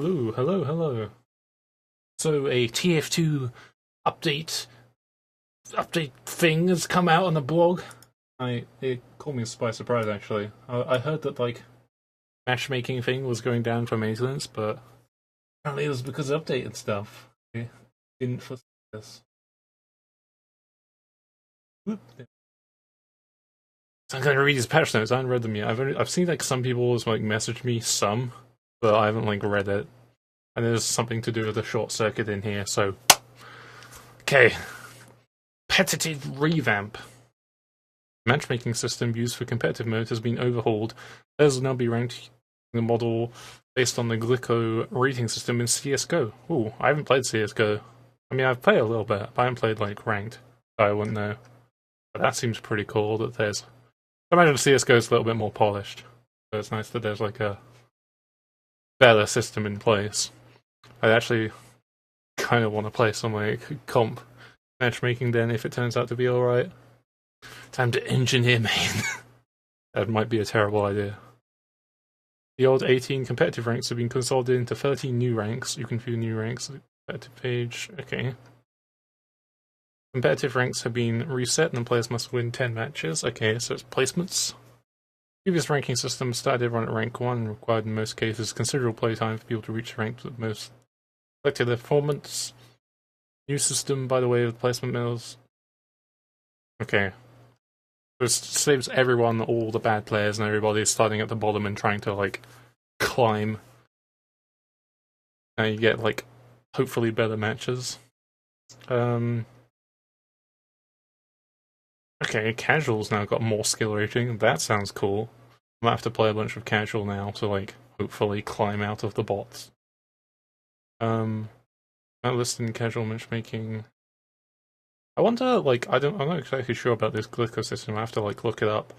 Hello, hello, hello. So a TF2 update thing has come out on the blog. It caught me by surprise actually. I heard that like matchmaking thing was going down for maintenance, but apparently it was because of update and stuff. I didn't foresee this. Whoop. So I'm gonna read these patch notes. I haven't read them yet. I've seen like some people like message me some, but I haven't like read it. And there's something to do with the short circuit in here, so... Okay. Competitive revamp. Matchmaking system used for competitive mode has been overhauled. Players will now be ranked the model based on the Glyco rating system in CSGO. Ooh, I haven't played CSGO. I mean, I've played a little bit, but I haven't played, like, ranked. So I wouldn't know. But that seems pretty cool that there's... I imagine CSGO is a little bit more polished. So it's nice that there's, like, a better system in place. I actually kind of want to play some like comp matchmaking then if it turns out to be alright. Time to engineer main. That might be a terrible idea. The old 18 competitive ranks have been consolidated into 13 new ranks. You can view new ranks at the competitive page. Okay. Competitive ranks have been reset and players must win 10 matches. Okay, so it's placements. Previous ranking system started everyone at rank 1 and required in most cases considerable playtime for people to reach rank with most selected their performance. New system, by the way, with placement mills. Okay. So it saves everyone, all the bad players and everybody starting at the bottom and trying to, like, climb. Now you get, like, hopefully better matches. Okay, casual's now got more skill rating. That sounds cool. I might have to play a bunch of casual now to, like, hopefully climb out of the bots. Not listed in casual matchmaking. I wonder, like, I'm not exactly sure about this Glyco system. I have to, like, look it up.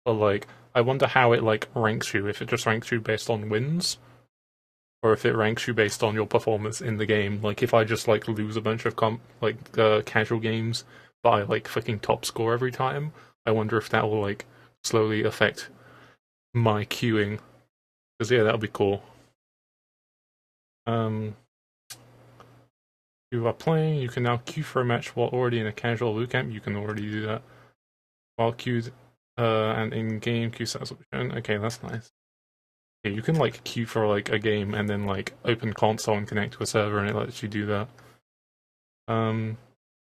But, like, I wonder how it, like, ranks you. If it just ranks you based on wins, or if it ranks you based on your performance in the game. Like, if I just, like, lose a bunch of casual games, but I, like, fucking top score every time, I wonder if that will, like, slowly affect my queuing. Because, yeah, that would be cool. You are playing, you can now queue for a match while already in a casual loot camp. You can already do that. While queued, and in-game queue setups will be shown. Okay, that's nice. Yeah, you can, like, queue for, like, a game and then, like, open console and connect to a server and it lets you do that.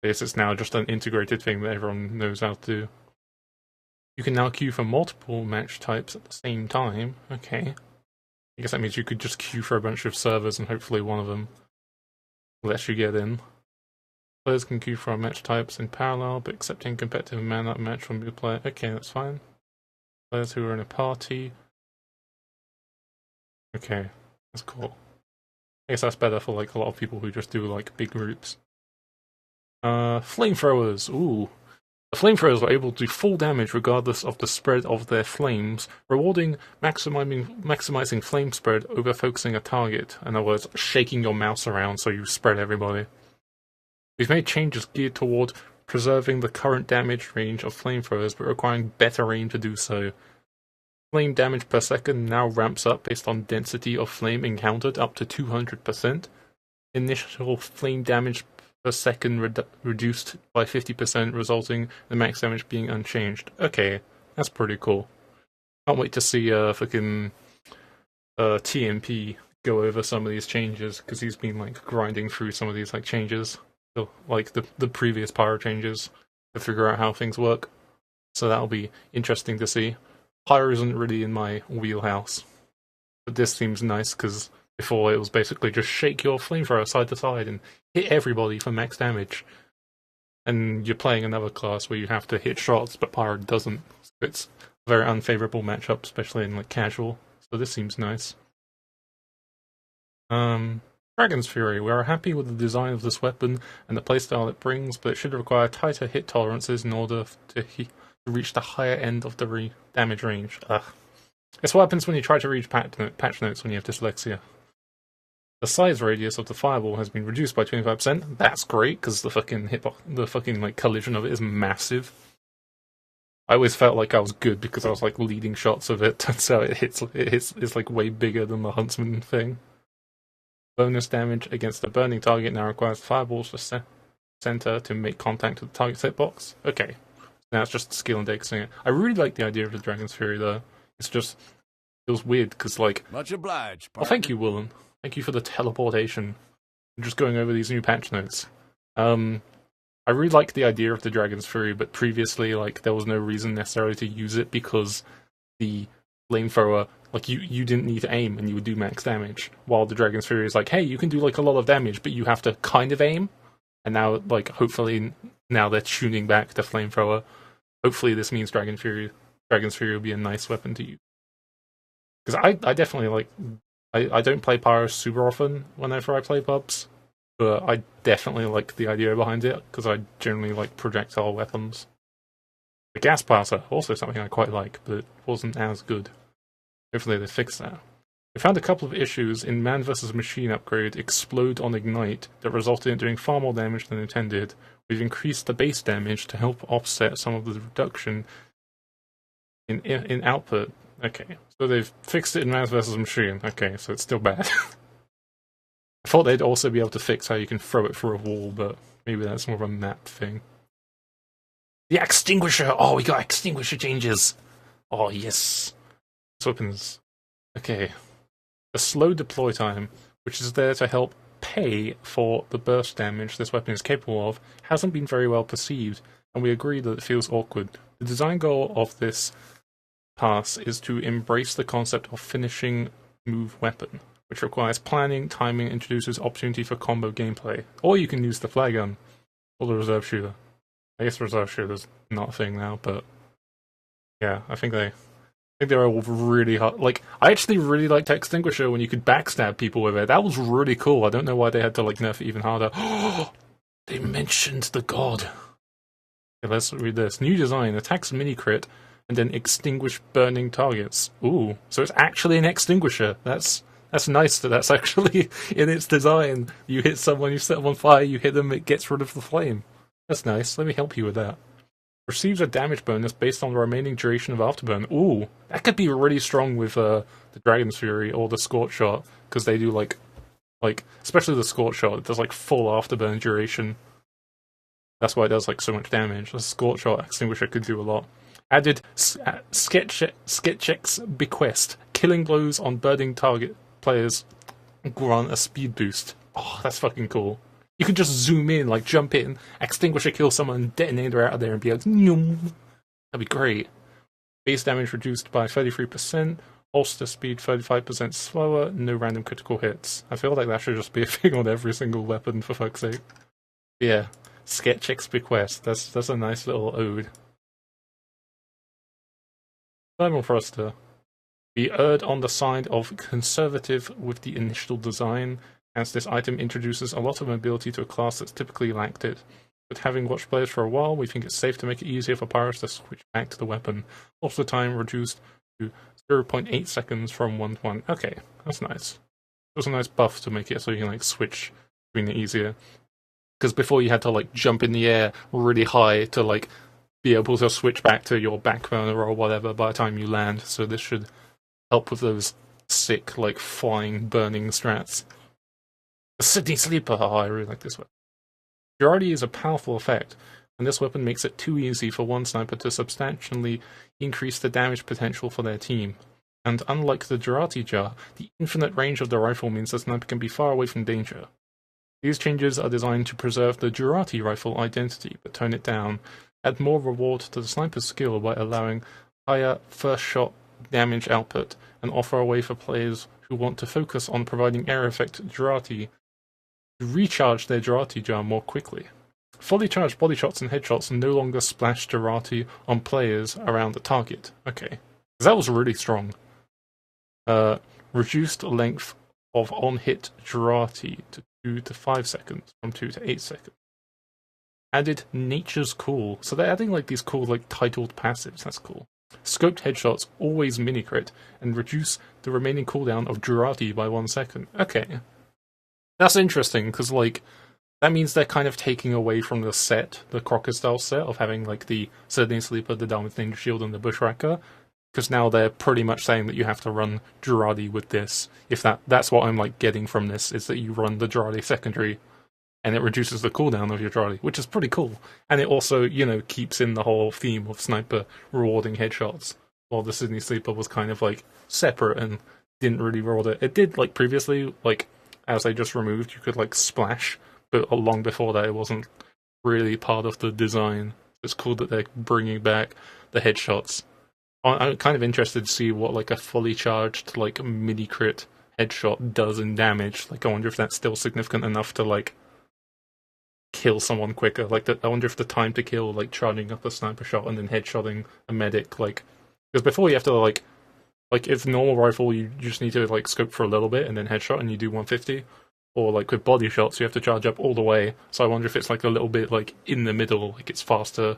This is now just an integrated thing that everyone knows how to do. You can now queue for multiple match types at the same time. Okay. I guess that means you could just queue for a bunch of servers and hopefully one of them lets you get in. Players can queue for match types in parallel, but accepting competitive man-up match from the player. Okay, that's fine. Players who are in a party. Okay, that's cool. I guess that's better for like a lot of people who just do like big groups. Flamethrowers. Ooh. The flamethrowers are able to do full damage regardless of the spread of their flames, rewarding maximizing flame spread over focusing a target. In other words, shaking your mouse around so you spread everybody. We've made changes geared toward preserving the current damage range of flamethrowers, but requiring better aim to do so. Flame damage per second now ramps up based on density of flame encountered up to 200%. Initial flame damage per second reduced by 50%, resulting in the max damage being unchanged. Okay, that's pretty cool. Can't wait to see fucking TMP go over some of these changes, because he's been like grinding through some of these like changes, like the previous pyro changes, to figure out how things work. So that'll be interesting to see. Pyro isn't really in my wheelhouse, but this seems nice because before it was basically just shake your flamethrower side to side and hit everybody for max damage. And you're playing another class where you have to hit shots, but Pyro doesn't. So it's a very unfavorable matchup, especially in like casual. So this seems nice. Dragon's Fury. We are happy with the design of this weapon and the playstyle it brings, but it should require tighter hit tolerances in order to reach the higher end of the damage range. Ugh. It's what happens when you try to read patch notes when you have dyslexia. The size radius of the fireball has been reduced by 25%. That's great, because the fucking like collision of it is massive. I always felt like I was good because I was like leading shots of it. Turns out it's like way bigger than the Huntsman thing. Bonus damage against a burning target now requires fireballs to center to make contact with the target's hitbox. Okay, now it's just skill and dexing. I really like the idea of the Dragon's Fury though. It's just feels weird because like. Much obliged. Well, thank you, Woolen. Thank you for the teleportation. I'm just going over these new patch notes. I really like the idea of the Dragon's Fury, but previously, like, there was no reason necessarily to use it because the Flamethrower, like, you didn't need to aim and you would do max damage. While the Dragon's Fury is like, hey, you can do, like, a lot of damage, but you have to kind of aim. And now, like, hopefully, now they're tuning back to Flamethrower. Hopefully this means Dragon's Fury will be a nice weapon to use. Because I definitely, like, I don't play Pyro super often whenever I play pubs. But I definitely like the idea behind it, because I generally like projectile weapons. The gas blaster, also something I quite like, but it wasn't as good. Hopefully they fix that. We found a couple of issues in Man vs. Machine upgrade Explode on Ignite that resulted in doing far more damage than intended. We've increased the base damage to help offset some of the reduction in output. Okay, so they've fixed it in Man vs. Machine. Okay, so it's still bad. I thought they'd also be able to fix how you can throw it through a wall, but maybe that's more of a map thing. The Extinguisher! Oh, we got Extinguisher changes! Oh, yes. This weapon's... Okay. The slow deploy time, which is there to help pay for the burst damage this weapon is capable of, hasn't been very well perceived, and we agree that it feels awkward. The design goal of this pass is to embrace the concept of finishing move weapon, which requires planning, timing, introduces opportunity for combo gameplay. Or you can use the flare gun, or the reserve shooter. I guess the reserve shooter's not a thing now, but yeah, I think they're all really hard. Like, I actually really liked Extinguisher when you could backstab people with it. That was really cool. I don't know why they had to like nerf it even harder. They mentioned the god. Okay, let's read this. New design, attacks mini crit, and then extinguish burning targets. Ooh, so it's actually an extinguisher. That's nice that that's actually in its design. You hit someone, you set them on fire, you hit them, it gets rid of the flame. That's nice. Let me help you with that. Receives a damage bonus based on the remaining duration of afterburn. Ooh, that could be really strong with the Dragon's Fury or the Scorch Shot, because they do like especially the Scorch Shot. It does like full afterburn duration. That's why it does like so much damage. The Scorch Shot Extinguisher could do a lot. Added Sketchek's Bequest. Killing blows on burning target players grant a speed boost. Oh, that's fucking cool. You can just zoom in, like jump in, Extinguisher kill someone, detonator out of there, and be like, Nyum. That'd be great. Base damage reduced by 33%, holster speed 35% slower, no random critical hits. I feel like that should just be a thing on every single weapon, for fuck's sake. Yeah, Sketchek's Bequest. That's a nice little ode. Thermal Thruster. We erred on the side of conservative with the initial design, as this item introduces a lot of mobility to a class that's typically lacked it. But having watched players for a while, we think it's safe to make it easier for pirates to switch back to the weapon. Also time reduced to 0.8 seconds from 1 to 1. Okay, that's nice. It was a nice buff to make it so you can like switch between it easier. Because before you had to like jump in the air really high to like be able to switch back to your back burner or whatever by the time you land. So this should help with those sick, like, flying, burning strats. The Sydney Sleeper! Oh, I really like this weapon. Durarity is a powerful effect, and this weapon makes it too easy for one sniper to substantially increase the damage potential for their team. And unlike the Durarity Jar, the infinite range of the rifle means the sniper can be far away from danger. These changes are designed to preserve the Durarity rifle identity, but tone it down, add more reward to the sniper's skill by allowing higher first shot damage output, and offer a way for players who want to focus on providing air effect Durarity to recharge their Durarity jar more quickly. Fully charged body shots and headshots no longer splash Durarity on players around the target. Okay. That was really strong. Reduced length of on-hit Durarity to 2 to 5 seconds, from 2 to 8 seconds. Added Nature's Cool. So they're adding like these cool like titled passives. That's cool. Scoped headshots always mini crit and reduce the remaining cooldown of Durarity by 1 second. Okay. That's interesting, because like that means they're kind of taking away from the set, the Crocker style set of having like the Sydney Sleeper, the Dalmas Danger Shield, and the Bushwhacker. because now they're pretty much saying that you have to run Girardi with this. If that's what I'm like getting from this, is that you run the Girardi secondary, and it reduces the cooldown of your Girardi, which is pretty cool. And it also, you know, keeps in the whole theme of sniper rewarding headshots, while the Sydney Sleeper was kind of like separate and didn't really reward it. It did, like, previously, like, as they just removed, you could like splash, but long before that it wasn't really part of the design. It's cool that they're bringing back the headshots. I'm kind of interested to see what like a fully charged like mini crit headshot does in damage. Like, I wonder if that's still significant enough to like kill someone quicker. Like, I wonder if the time to kill, like charging up a sniper shot and then headshotting a medic, like, because before you have to like if normal rifle you just need to like scope for a little bit and then headshot and you do 150, or like with body shots you have to charge up all the way. So I wonder if it's like a little bit like in the middle, like it's faster,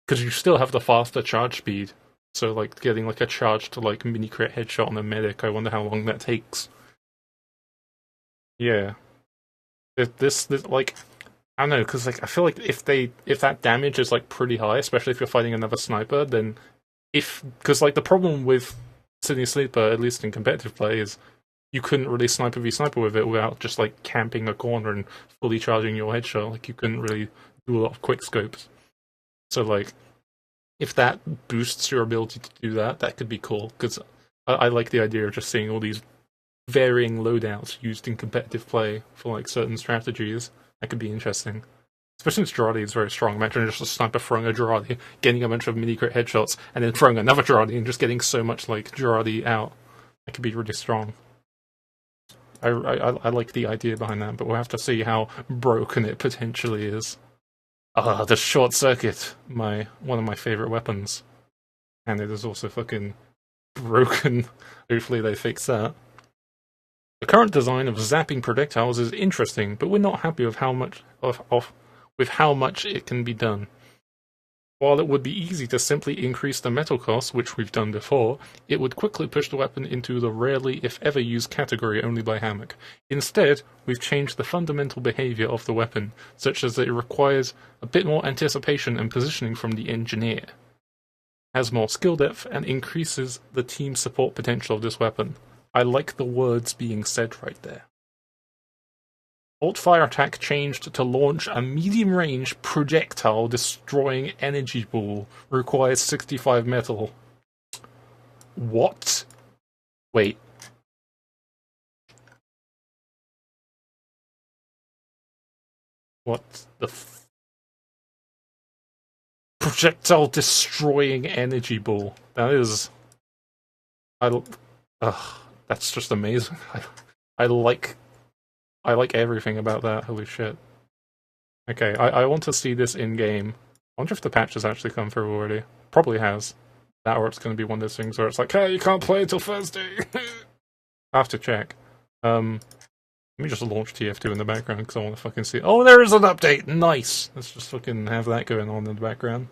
because you still have the faster charge speed. So like getting like a charged like mini crit headshot on a medic, I wonder how long that takes. Yeah, this like, I don't know, because like I feel like if that damage is like pretty high, especially if you're fighting another sniper, then because like the problem with Sydney Sleeper, at least in competitive play, is you couldn't really sniper v sniper with it without just like camping a corner and fully charging your headshot. Like, you couldn't really do a lot of quick scopes. So like, if that boosts your ability to do that, that could be cool, because I like the idea of just seeing all these varying loadouts used in competitive play for like certain strategies. That could be interesting. Especially since Girardi is very strong. Imagine just a sniper throwing a Girardi, getting a bunch of mini crit headshots, and then throwing another Girardi and just getting so much like Girardi out. That could be really strong. I like the idea behind that, but we'll have to see how broken it potentially is. The short circuit, one of my favorite weapons, and it is also fucking broken. Hopefully they fix that. The current design of zapping projectiles is interesting, but we're not happy with how much with how much it can be done. While it would be easy to simply increase the metal cost, which we've done before, it would quickly push the weapon into the rarely, if ever, used category only by Hammock. Instead, we've changed the fundamental behavior of the weapon, such as that it requires a bit more anticipation and positioning from the engineer, has more skill depth, and increases the team support potential of this weapon. I like the words being said right there. Alt Fire Attack changed to launch a medium-range projectile destroying energy ball. Requires 65 metal. What? Wait. What the projectile destroying energy ball. That is... that's just amazing. I like everything about that. Holy shit. Okay, I want to see this in-game. I wonder if the patch has actually come through already. Probably has. That, or it's going to be one of those things where it's like, hey, you can't play until Thursday! I have to check. Let me just launch TF2 in the background, because I want to fucking see... Oh, there is an update! Nice! Let's just fucking have that going on in the background.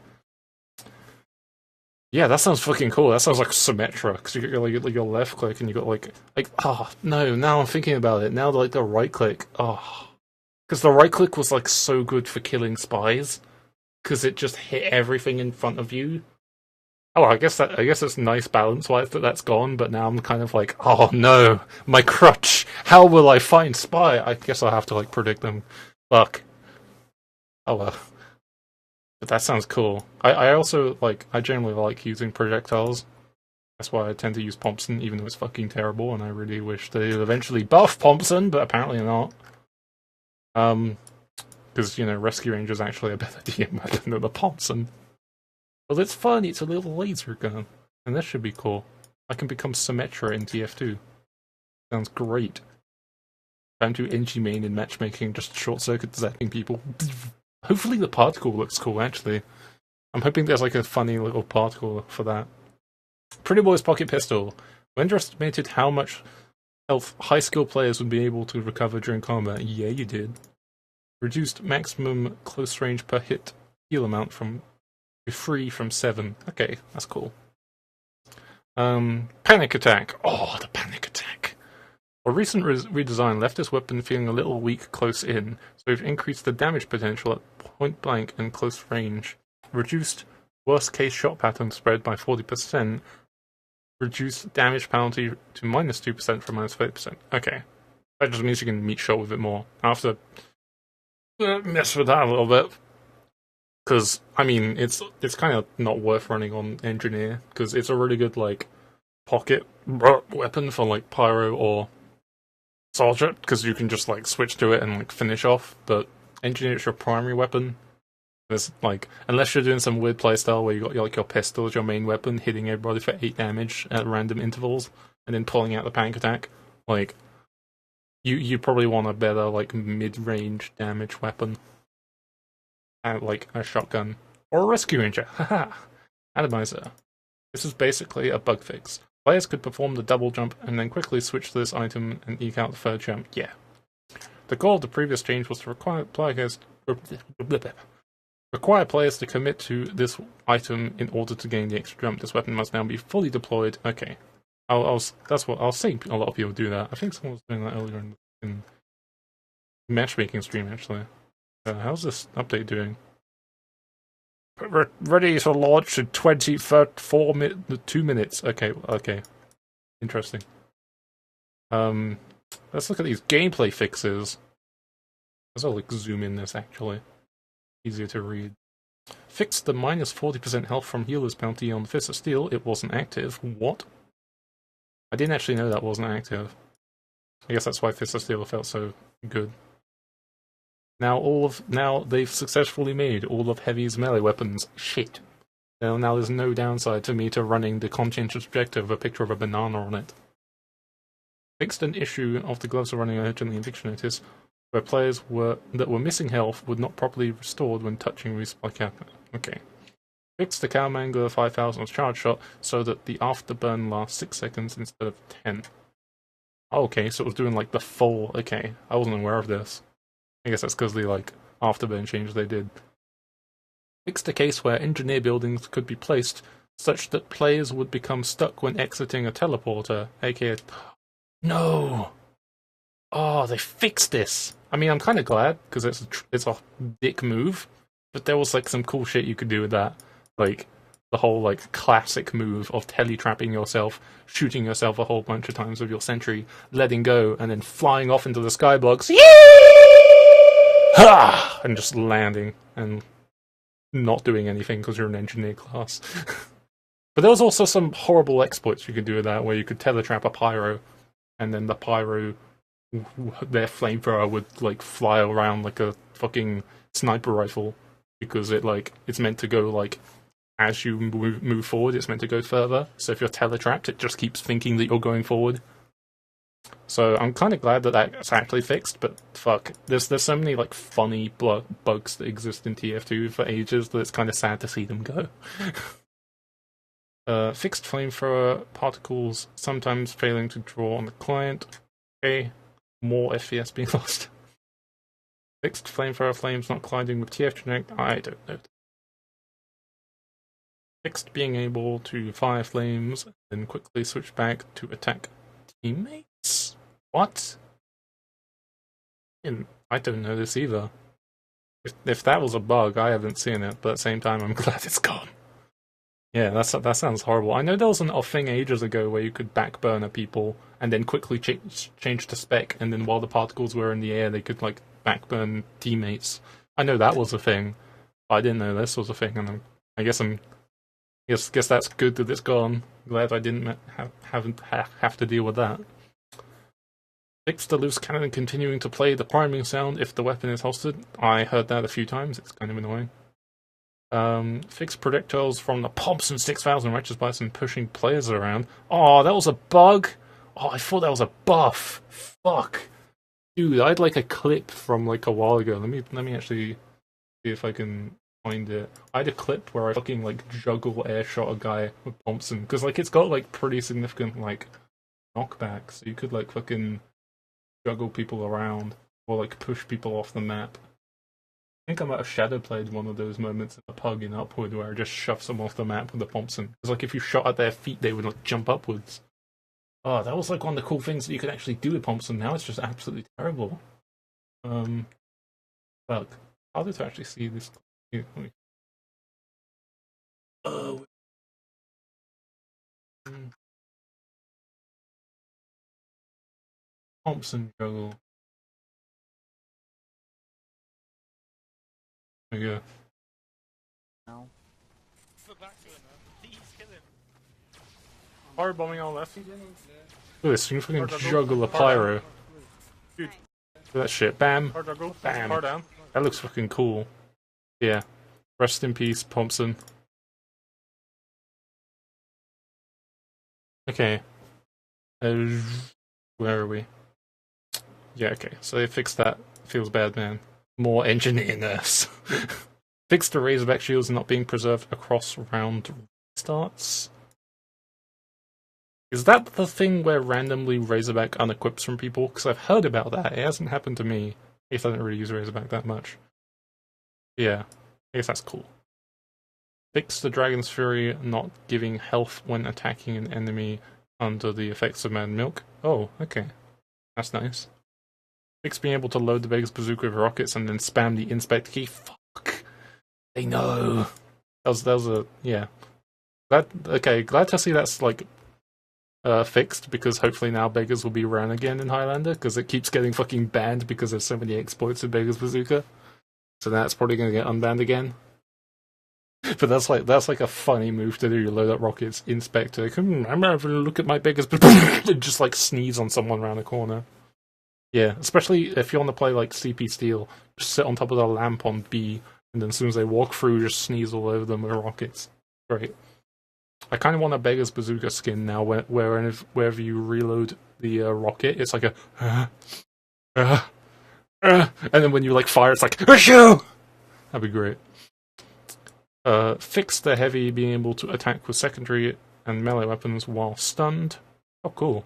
Yeah, that sounds fucking cool. That sounds like Symmetra, because you got like your left click and you got like, oh no, now I'm thinking about it. Now like the right click, because the right click was like so good for killing spies, because it just hit everything in front of you. Oh, I guess it's nice balance-wise that that's gone, but now I'm kind of like, oh no, my crutch. How will I find spy? I guess I'll have to like predict them. Fuck. Oh well. But that sounds cool. I also, like, I generally like using projectiles. That's why I tend to use Thompson, even though it's fucking terrible, and I really wish they'd eventually buff Thompson, but apparently not. Because, you know, Rescue Range is actually a better DM weapon than the Thompson. Well, it's fun, it's a little laser gun. And this should be cool. I can become Symmetra in TF2. Sounds great. Time to NG main in matchmaking, just short circuit zapping people. Hopefully the particle looks cool, actually. I'm hoping there's like a funny little particle for that. Pretty Boy's Pocket Pistol. We underestimated how much health high-skill players would be able to recover during combat. Yeah, you did. Reduced maximum close range per hit heal amount to 3 from 7. Okay, that's cool. Panic Attack. Oh, the Panic Attack. A recent redesign left this weapon feeling a little weak close in, so we've increased the damage potential at point blank and close range, reduced worst case shot pattern spread by 40%, reduce damage penalty to -2% from -30%. Okay. That just means you can meet shot with it more. I have to mess with that a little bit. Because, I mean, it's kind of not worth running on Engineer, because it's a really good, like, pocket weapon for, like, Pyro or Soldier, because you can just, like, switch to it and, like, finish off, but Engineer is your primary weapon. There's, like, unless you're doing some weird playstyle where you got, like, your pistol as your main weapon, hitting everybody for 8 damage at random intervals, and then pulling out the panic attack, like, you probably want a better, like, mid-range damage weapon. Like a shotgun. Or a rescue ranger, haha! Atomizer. This is basically a bug fix. Players could perform the double jump and then quickly switch to this item and eke out the third jump, yeah. The goal of the previous change was to require players to commit to this item in order to gain the extra jump. This weapon must now be fully deployed. Okay. That's what I'll see a lot of people do that. I think someone was doing that earlier in the matchmaking stream, actually. How's this update doing? Ready to launch in 2 minutes. Okay. Interesting. Let's look at these gameplay fixes. Let's like zoom in this actually. Easier to read. Fixed the -40% health from healers penalty on Fist of Steel. It wasn't active. What? I didn't actually know that wasn't active. I guess that's why Fist of Steel felt so good. Now they've successfully made all of Heavy's melee weapons shit. Now there's no downside to me to running the conscientious objective of a picture of a banana on it. Fixed an issue of the gloves are running urgently eviction notice, where players that were missing health would not properly restored when touching resupply cap. Okay. Fixed the Mangler 5000 charge shot so that the afterburn lasts 6 seconds instead of 10. Oh, okay, so it was doing like the full. Okay, I wasn't aware of this. I guess that's because the, like, afterburn change they did. Fixed a case where engineer buildings could be placed such that players would become stuck when exiting a teleporter, aka... No! Oh, they fixed this! I mean, I'm kind of glad, because it's a dick move, but there was, like, some cool shit you could do with that. Like, the whole, like, classic move of teletrapping yourself, shooting yourself a whole bunch of times with your sentry, letting go, and then flying off into the skyblocks. Ha! And just landing and not doing anything because you're an engineer class. But there was also some horrible exploits you could do with that, where you could teletrap a pyro, and then the pyro, their flamethrower would like fly around like a fucking sniper rifle, because it's meant to go like as you move forward, it's meant to go further. So if you're teletrapped, it just keeps thinking that you're going forward. So I'm kind of glad that that's actually fixed, but fuck, there's so many like funny bugs that exist in TF2 for ages that it's kind of sad to see them go. Fixed flamethrower particles sometimes failing to draw on the client. Okay, more FPS being lost. Fixed flamethrower flames not colliding with TF Connect. I don't know. Fixed being able to fire flames and then quickly switch back to attack teammates. What? I don't know this either. If that was a bug, I haven't seen it, but at the same time, I'm glad it's gone. Yeah, that sounds horrible. I know there was a thing ages ago where you could backburner people and then quickly change to spec, and then while the particles were in the air, they could like backburn teammates. I know that was a thing, but I didn't know this was a thing, and I guess that's good that it's gone. Glad I didn't have to deal with that. Fix the loose cannon continuing to play the priming sound if the weapon is holstered. I heard that a few times, it's kind of annoying. Fix projectiles from the Thompson 6000 Righteous Bison pushing players around. Oh, that was a bug? Oh, I thought that was a buff. Fuck. Dude, I had like a clip from like a while ago. Let me actually see if I can find it. I had a clip where I fucking like juggle air shot a guy with Thompson, because like it's got like pretty significant like knockback, so you could like fucking juggle people around or like push people off the map. I think I might have shadowplayed one of those moments in the pug in Upward where I just shoved them off the map with a Thompson. Because like if you shot at their feet, they would like jump upwards. Oh, that was like one of the cool things that you could actually do with Thompson. Now it's just absolutely terrible. Fuck. How did I actually see this? Oh. Thompson juggle. There you go. No. Fire bombing on left. Look at this, you can fucking juggle a pyro. Dude. Look at that shit. Bam. Bam. Down. That looks fucking cool. Yeah. Rest in peace, Thompson. Okay. Where are we? Yeah, okay. So they fixed that. Feels bad, man. More engineer nerfs. Fixed the Razorback shields not being preserved across round restarts. Is that the thing where randomly Razorback unequips from people? Because I've heard about that. It hasn't happened to me. I guess I don't really use Razorback that much. Yeah, I guess that's cool. Fix the Dragon's Fury not giving health when attacking an enemy under the effects of Mad Milk. Oh, okay. That's nice. Fix being able to load the Vegas Bazooka with rockets and then spam the inspect key. Fuck. They know. That was a... yeah. Okay, glad to see that's, like, fixed, because hopefully now Beggars will be ran again in Highlander, because it keeps getting fucking banned because there's so many exploits in Beggars Bazooka. So that's probably going to get unbanned again. But that's like a funny move to do. You load up rockets, inspect it. I'm having a look at my Beggars, and just like sneeze on someone around the corner. Yeah, especially if you want to play like CP Steel, just sit on top of the lamp on B, and then as soon as they walk through, just sneeze all over them with rockets. Great. I kind of want a Beggar's Bazooka skin now, wherever you reload the rocket, it's like a and then when you like fire, it's like Ashoo! That'd be great. Fix the heavy being able to attack with secondary and melee weapons while stunned. Oh, cool.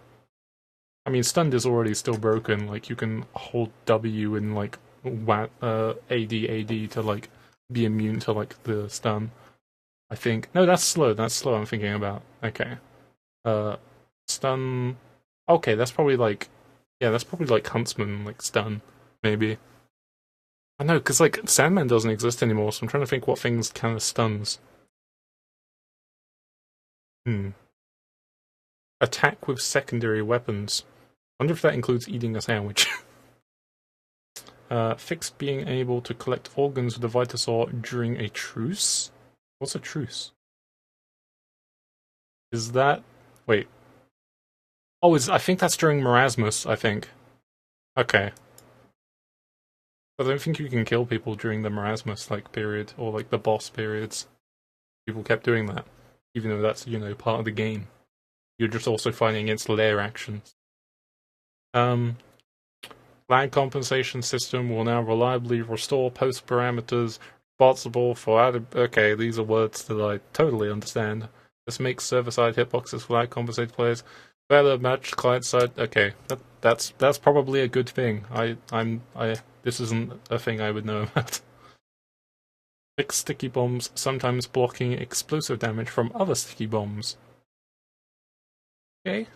I mean, stunned is already still broken. Like, you can hold W and like AD to like be immune to like the stun. I think no, that's slow. That's slow. I'm thinking about. Okay, stun. Okay, that's probably like, yeah, that's probably like Huntsman, like stun, maybe. I know, because like Sandman doesn't exist anymore, so I'm trying to think what things kind of stuns. Attack with secondary weapons. Wonder if that includes eating a sandwich. Fix being able to collect organs with a Vitasaur during a truce. What's a truce? Is that... wait. Oh, I think that's during Marasmus, I think. Okay. I don't think you can kill people during the Marasmus, like, period, or, like, the boss periods. People kept doing that, even though that's, you know, part of the game. You're just also fighting against lair actions. Lag compensation system will now reliably restore post parameters responsible for added... okay, these are words that I totally understand. This makes server-side hitboxes for lag compensated players better match client-side... okay, that's probably a good thing. This isn't a thing I would know about. Fix sticky bombs, sometimes blocking explosive damage from other sticky bombs. Okay.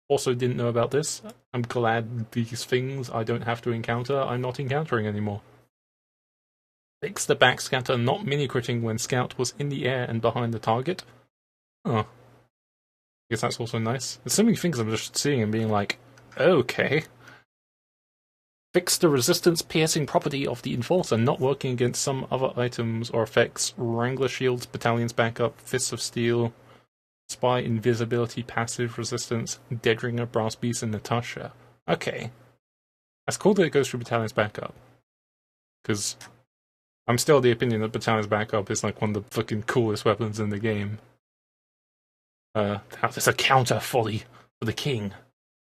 Also didn't know about this. I'm glad these things I don't have to encounter, I'm not encountering anymore. Fix the backscatter not mini-critting when Scout was in the air and behind the target. Oh. I guess that's also nice. There's so many things I'm just seeing and being like, okay. Fix the resistance piercing property of the Enforcer not working against some other items or effects. Wrangler shields, battalions backup, fists of steel, spy invisibility passive resistance, Deadringer, Brass Beast, and Natasha. Okay. That's cool that it goes through battalions backup. Because I'm still of the opinion that battalions backup is like one of the fucking coolest weapons in the game. There's a counter for the king.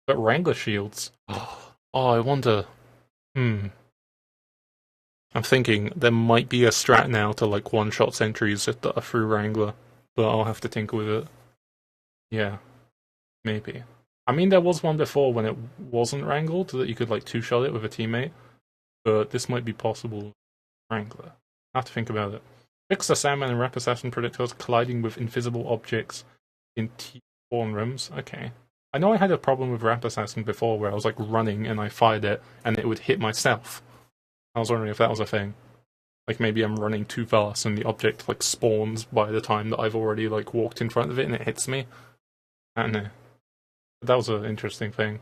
But Wrangler shields. Oh, I wonder. I'm thinking there might be a strat now to like one-shot sentries that are through Wrangler, but I'll have to tinker with it. Yeah, maybe. I mean, there was one before when it wasn't Wrangled that you could like two-shot it with a teammate, but this might be possible. Wrangler. I have to think about it. Fix the Sandman and Rap Assassin projectiles colliding with invisible objects in T4 rooms. Okay. I know I had a problem with Rap Assassin before where I was like running and I fired it and it would hit myself. I was wondering if that was a thing. Like maybe I'm running too fast and the object like spawns by the time that I've already like walked in front of it and it hits me. I don't know. But that was an interesting thing.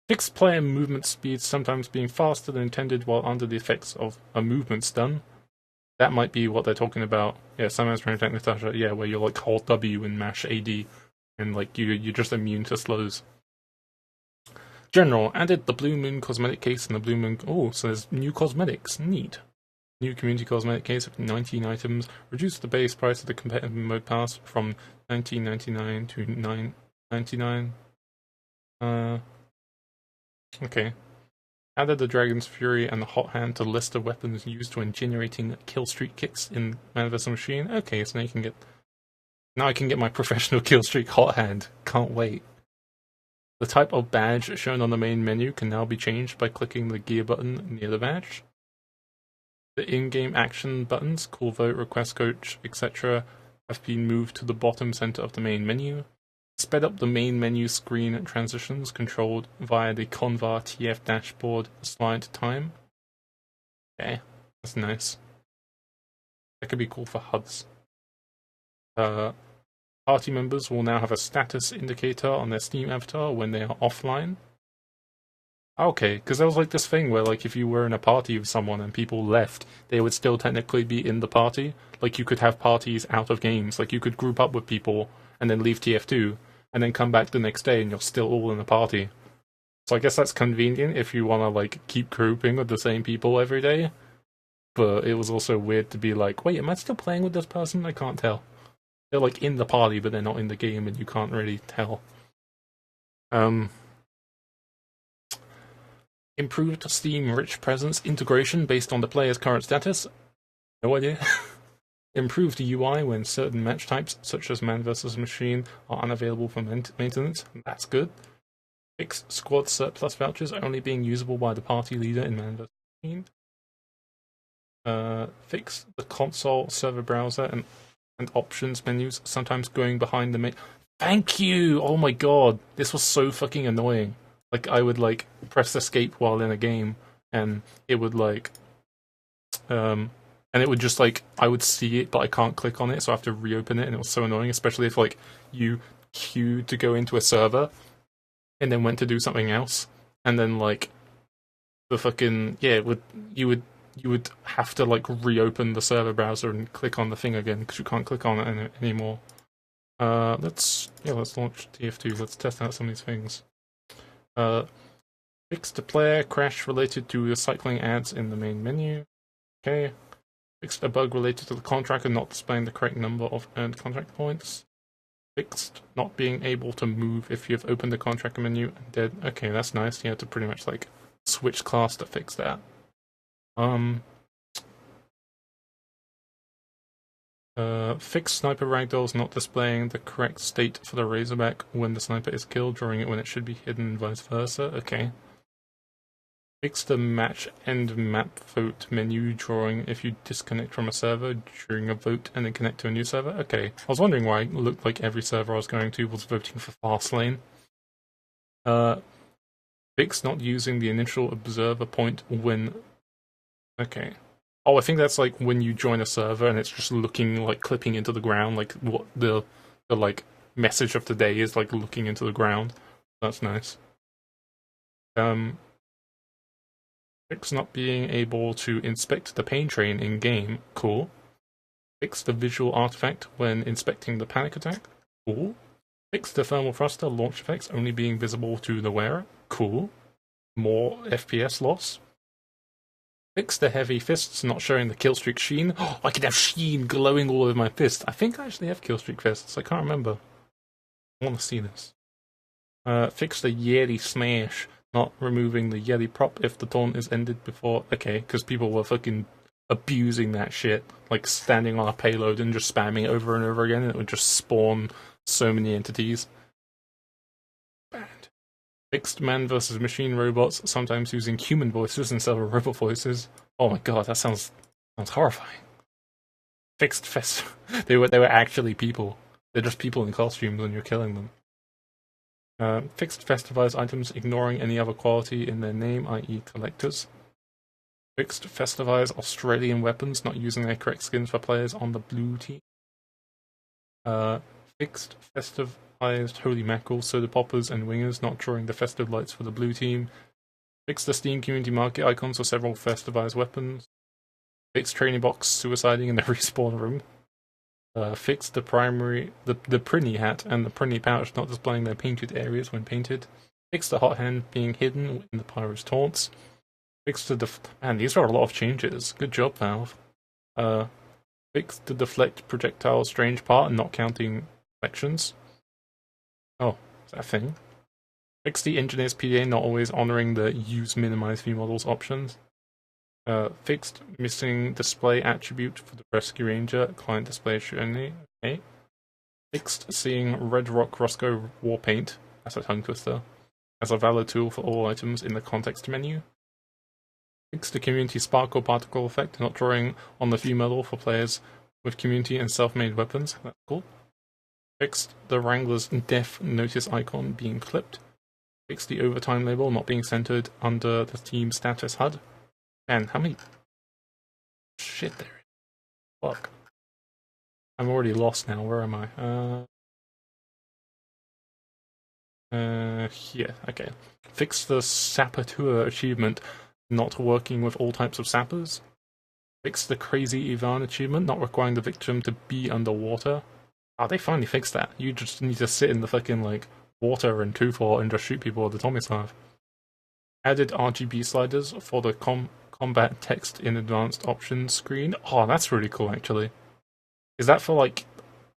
Fixed player movement speed sometimes being faster than intended while under the effects of a movement stun. That might be what they're talking about. Yeah, sometimes trying to Natasha, yeah, where you like hold W and mash AD, and like you're just immune to slows. General, added the Blue Moon cosmetic case and the Blue Moon... Oh, so there's new cosmetics. Neat. New community cosmetic case of 19 items. Reduced the base price of the competitive mode pass from $19.99 to $9.99. Okay. Added the Dragon's Fury and the Hot Hand to the list of weapons used when generating kill streak kicks in Man vs. Machine. Okay, so now I can get my professional kill streak Hot Hand. Can't wait. The type of badge shown on the main menu can now be changed by clicking the gear button near the badge. The in-game action buttons, Call Vote, Request Coach, etc. have been moved to the bottom center of the main menu. Sped up the main menu screen transitions controlled via the Convar TF dashboard slide time. Okay, that's nice. That could be cool for HUDs. Party members will now have a status indicator on their Steam avatar when they are offline. Okay, because there was like this thing where like if you were in a party with someone and people left, they would still technically be in the party. Like you could have parties out of games. Like you could group up with people and then leave TF2 and then come back the next day and you're still all in a party. So I guess that's convenient if you want to like keep grouping with the same people every day. But it was also weird to be like, wait, am I still playing with this person? I can't tell. They're like in the party but they're not in the game and you can't really tell. Improved Steam Rich Presence integration based on the player's current status. No idea. Improved UI when certain match types, such as Man vs. Machine, are unavailable for maintenance. That's good. Fixed squad surplus vouchers only being usable by the party leader in Man vs. Machine. Fixed the console server browser and options menus, sometimes going behind the main... Thank you! Oh my god, this was so fucking annoying. Like, I would, like, press escape while in a game, and it would, like... and it would just, like, I would see it, but I can't click on it, so I have to reopen it, and it was so annoying, especially if, like, you queued to go into a server, and then went to do something else, and then, like, the fucking... Yeah, you would have to, like, reopen the server browser and click on the thing again, because you can't click on it anymore. Let's launch TF2, let's test out some of these things. Fixed the player crash related to recycling ads in the main menu. Okay. Fixed a bug related to the contract and not displaying the correct number of earned contract points. Fixed not being able to move if you have opened the contract menu and dead. Okay, that's nice. You have to pretty much like switch class to fix that. Fixed sniper ragdolls not displaying the correct state for the Razorback when the sniper is killed, drawing it when it should be hidden and vice versa. Okay. Fixed the match end map vote menu drawing if you disconnect from a server during a vote and then connect to a new server. Okay. I was wondering why it looked like every server I was going to was voting for Fastlane. Fixed not using the initial observer point when... Okay. Oh, I think that's like when you join a server and it's just looking, like, clipping into the ground, like what the like message of the day is, like looking into the ground. That's nice. Fix not being able to inspect the pain train in game. Cool. Fix the visual artifact when inspecting the panic attack. Cool. Fix the thermal thruster launch effects only being visible to the wearer. Cool. More FPS loss. Fix the heavy fists not showing the killstreak sheen. Oh, I can have sheen glowing all over my fist. I think I actually have killstreak fists. I can't remember. I want to see this. Fix the Yeti smash, not removing the Yeti prop if the taunt is ended before... Okay, because people were fucking abusing that shit. Like standing on a payload and just spamming it over and over again, and it would just spawn so many entities. Bad. Fixed Man vs. Machine robots, sometimes using human voices instead of robot voices. Oh my god, that sounds horrifying. Fixed they were actually people. They're just people in costumes when you're killing them. Fixed festivized items ignoring any other quality in their name, i.e. collectors. Fixed festivized Australian weapons not using their correct skins for players on the blue team. Fixed festivized holy mackerel, soda poppers, and wingers not drawing the festive lights for the blue team. Fixed the Steam community market icons for several festivized weapons. Fixed training box suiciding in the respawn room. Fixed the Prinny hat and the Prinny pouch not displaying their painted areas when painted. Fixed the hot hand being hidden in the pyro's taunts. Fixed the man, these are a lot of changes. Good job, Valve. Fixed the deflect projectile strange part and not counting deflections. Oh, is that a thing? Fixed the engineer's PDA not always honoring the use minimize view models options. Fixed missing display attribute for the Rescue Ranger, client display issue only. Okay. Fixed seeing Red Rock Roscoe War Paint, that's a tongue twister, as a valid tool for all items in the context menu. Fixed the community sparkle particle effect, not drawing on the view model for players with community and self-made weapons. That's cool. Fixed the Wrangler's death notice icon being clipped. Fixed the overtime label not being centered under the team status HUD. Man, how many shit there is? Fuck. I'm already lost now. Where am I? Here. Okay. Fix the Saboteur achievement not working with all types of sappers. Fix the Crazy Ivan achievement not requiring the victim to be underwater. Oh, they finally fixed that. You just need to sit in the fucking, like, water and 2-4 and just shoot people with the Tommy Slav. Added Rgb sliders for the combat text in advanced options screen. Oh, that's really cool, actually. Is that for, like,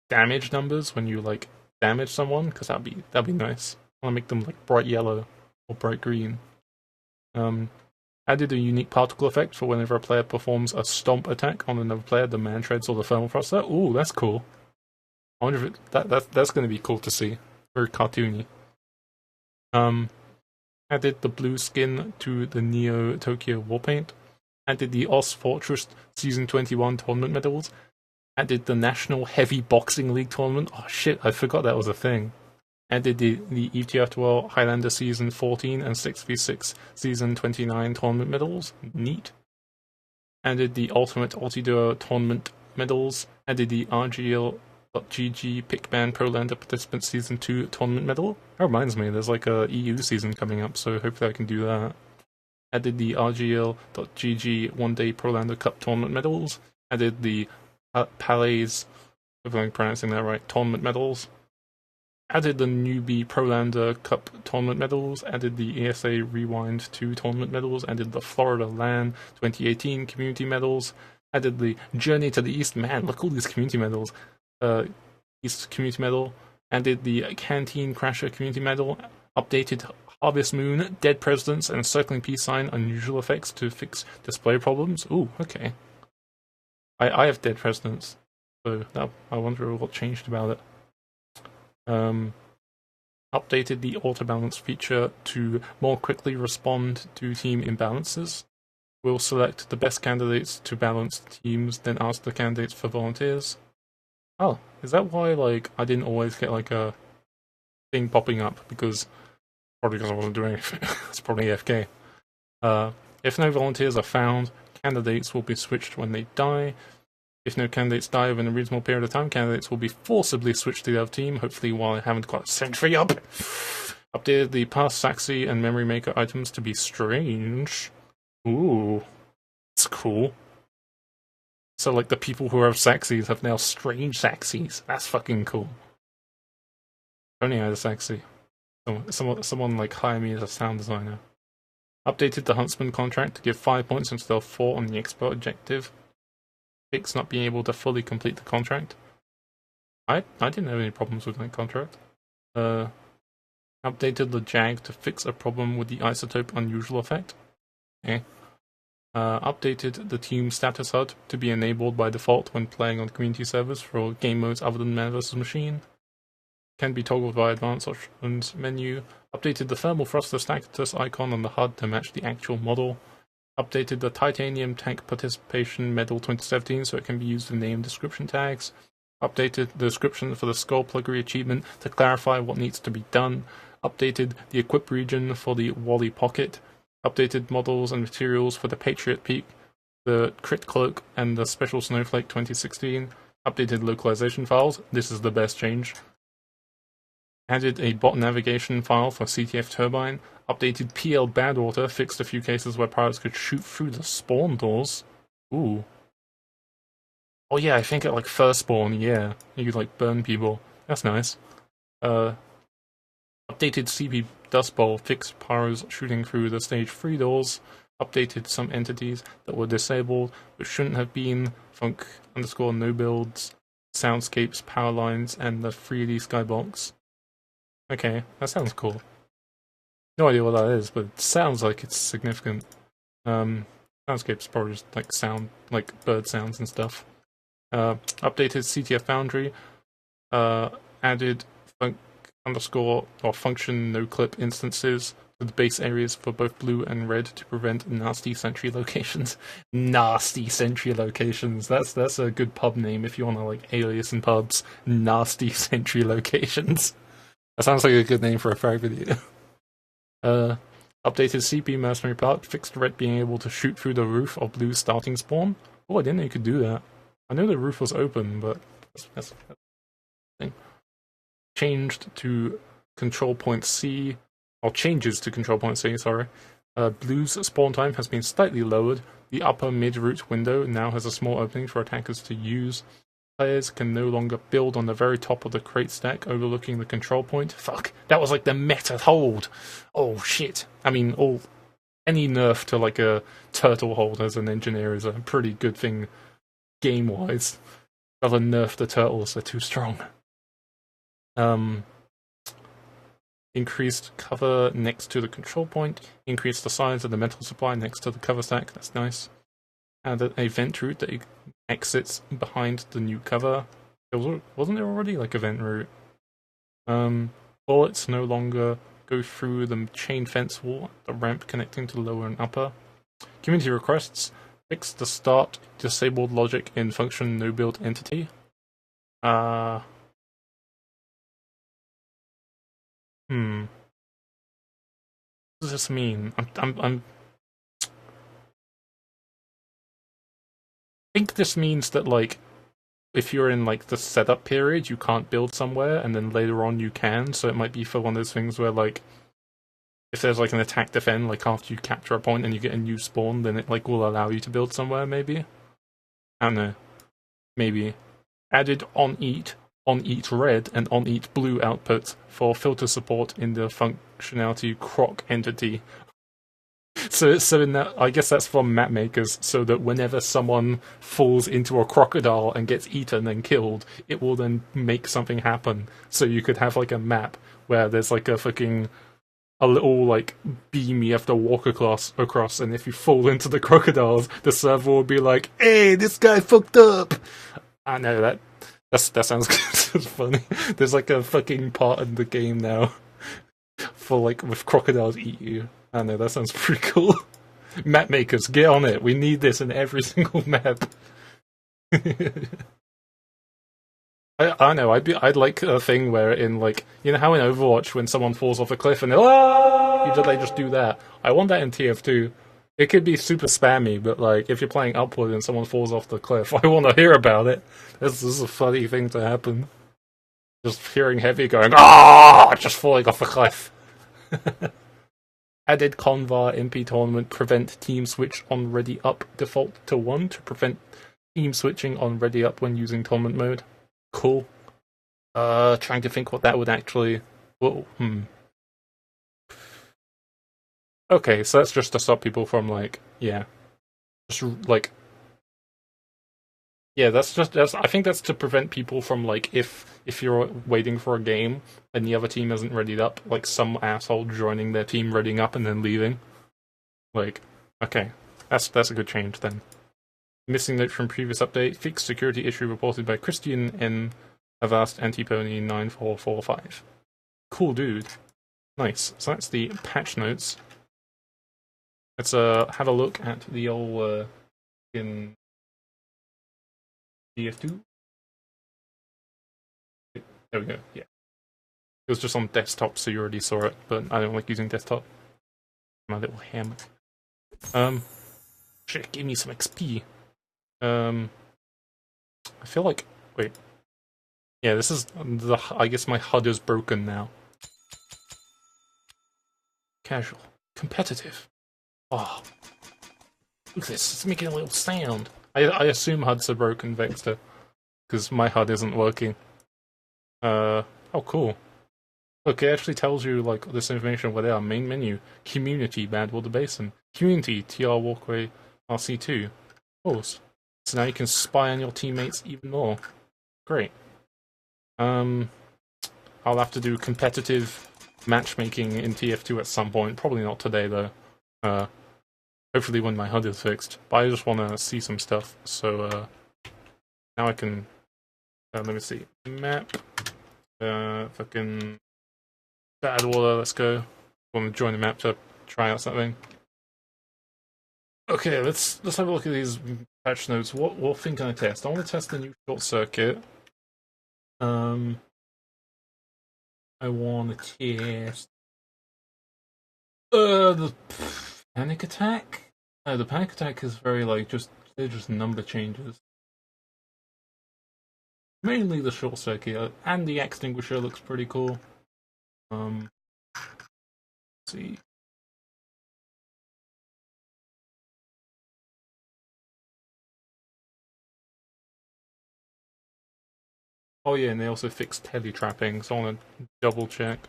damage numbers when you, like, damage someone? Because that'd be nice. I want to make them, like, bright yellow or bright green. Added a unique particle effect for whenever a player performs a stomp attack on another player, the man treads or the thermal thruster. Ooh, that's cool. I wonder if that's going to be cool to see. Very cartoony. Added the blue skin to the Neo Tokyo Warpaint. Added the Oz Fortress Season 21 tournament medals. Added the National Heavy Boxing League tournament. Oh shit, I forgot that was a thing. Added the ETF12 Highlander Season 14 and 6v6 Season 29 tournament medals. Neat. Added the Ultimate Ulti-Duo tournament medals. Added the RGL.GG Pickban Prolander Participant Season 2 tournament medal. That reminds me, there's like a EU season coming up, so hopefully I can do that. Added the RGL.GG One Day Prolander Cup tournament medals. Added the Palais, if I'm pronouncing that right, tournament medals. Added the Newbie Prolander Cup tournament medals, added the ESA Rewind 2 tournament medals, added the Florida LAN 2018 community medals, added the Journey to the East, man, look at all these community medals, East community medal, added the Canteen Crasher community medal, updated Harvest Moon, Dead Presidents, and Circling Peace Sign unusual effects to fix display problems. Ooh, okay. I have Dead Presidents, so I wonder what changed about it. Updated the auto balance feature to more quickly respond to team imbalances. We'll select the best candidates to balance teams, then ask the candidates for volunteers. Oh, is that why, like, I didn't always get, like, a thing popping up? Probably because I wasn't doing anything. It's probably AFK. If no volunteers are found, candidates will be switched when they die. If no candidates die within a reasonable period of time, candidates will be forcibly switched to the other team, hopefully while I haven't got a sentry up. Updated the past Saxy and Memory Maker items to be strange. Ooh, that's cool. So, like, the people who have Saxys have now strange Saxys. That's fucking cool. Only I had a Saxy. Someone like hire me as a sound designer. Updated the Huntsman Contract to give 5 points instead of 4 on the expert objective. Fix not being able to fully complete the contract. I didn't have any problems with that contract. Updated the JAG to fix a problem with the isotope unusual effect. Okay. Updated the team status HUD to be enabled by default when playing on community servers for game modes other than man vs machine. Can be toggled via advanced options menu. Updated the thermal thruster status icon on the HUD to match the actual model. Updated the Titanium Tank Participation Medal 2017 so it can be used in name description tags. Updated the description for the Skull Pluggery achievement to clarify what needs to be done. Updated the equip region for the Wally Pocket. Updated models and materials for the Patriot Peak, the Crit Cloak, and the Special Snowflake 2016. Updated localization files. This is the best change. Added a bot navigation file for CTF Turbine. Updated PL bad water. Fixed a few cases where pirates could shoot through the spawn doors. Ooh. Oh yeah, I think at like first spawn, yeah. You could like burn people. That's nice. Updated CP Dust Bowl. Fixed pyros shooting through the stage 3 doors. Updated some entities that were disabled but shouldn't have been. Funk_no builds, soundscapes, power lines, and the 3D skybox. Okay, that sounds cool. No idea what that is, but it sounds like it's significant. Soundscapes probably just like sound, like bird sounds and stuff. Updated CTF Foundry. Added function no clip instances to the base areas for both blue and red to prevent nasty sentry locations. Nasty sentry locations. That's a good pub name if you want to like alias in pubs. Nasty sentry locations. That sounds like a good name for a frag video. Updated CP Mercenary Park. Fixed red being able to shoot through the roof of blue starting spawn. Oh, I didn't know you could do that. I know the roof was open, but that's thing. Changed to control point C. Or changes to control point C, sorry. Blue's spawn time has been slightly lowered. The upper mid-route window now has a small opening for attackers to use. Players can no longer build on the very top of the crate stack overlooking the control point. Fuck, that was like the meta hold. Oh shit. I mean, any nerf to like a turtle hold as an engineer is a pretty good thing game-wise. Rather nerf the turtles, they're too strong. Increased cover next to the control point. Increased the size of the metal supply next to the cover stack. That's nice. Added a vent route that exits behind the new cover. Wasn't there already like a vent route? Bullets no longer go through the chain fence wall, the ramp connecting to lower and upper. Community requests. Fix the start disabled logic in function no build entity. What does this mean? I think this means that, like, if you're in, like, the setup period, you can't build somewhere, and then later on you can, so it might be for one of those things where, like, if there's, like, an attack defend, like, after you capture a point and you get a new spawn, then it, like, will allow you to build somewhere, maybe? I don't know. Maybe. Added on eat red and on eat blue outputs for filter support in the functionality croc entity. So in that, I guess that's from map makers, so that whenever someone falls into a crocodile and gets eaten and killed, it will then make something happen. So you could have like a map where there's like a little like beam you have to walk across, and if you fall into the crocodiles, the server will be like, "Hey, this guy fucked up." I know that sounds good. It's funny. There's like a fucking part in the game now for like with crocodiles eat you. I know, that sounds pretty cool. Map makers, get on it. We need this in every single map. I know. I'd like a thing where in like, you know how in Overwatch when someone falls off a cliff and they just do that. I want that in TF2. It could be super spammy, but like if you're playing upward and someone falls off the cliff, I want to hear about it. This is a funny thing to happen. Just hearing Heavy going, just falling off a cliff. Added Convar MP tournament prevent team switch on ready up default to 1 to prevent team switching on ready up when using tournament mode. Cool. Trying to think what that would actually. Okay, so that's just to stop people from like, that's I think that's to prevent people from like if you're waiting for a game and the other team isn't readied up, like some asshole joining their team readying up and then leaving. Like, okay, that's a good change then. Missing note from previous update: fixed security issue reported by Christian N. Avast Antipony 9445. Cool dude. Nice. So that's the patch notes. Let's have a look at the old in TF2. There we go. Yeah, it was just on desktop, so you already saw it. But I don't like using desktop. My little hammock. Shit, give me some XP. I feel like Wait. Yeah, this is the. I guess my HUD is broken now. Casual. Competitive. Oh. Look at this, it's making a little sound. I assume HUDs are broken, Vexter. Because my HUD isn't working. Oh, cool. Look, it actually tells you, like, this information where they are. Main menu. Community, Badwater Basin. Community, TR Walkway, RC2. Of course. So now you can spy on your teammates even more. Great. I'll have to do competitive matchmaking in TF2 at some point. Probably not today, though. Hopefully when my HUD is fixed. But I just want to see some stuff. So, now I can... let me see. Map. Fucking... Badwater, let's go. I want to join the map to try out something. Okay, let's have a look at these patch notes. What thing can I test? I want to test the new short circuit. I want to test the panic attack. No, the panic attack is very like they're just number changes. Mainly the short circuit and the extinguisher looks pretty cool. Let's see. Oh yeah, and they also fixed tele-trapping, so I want to double check.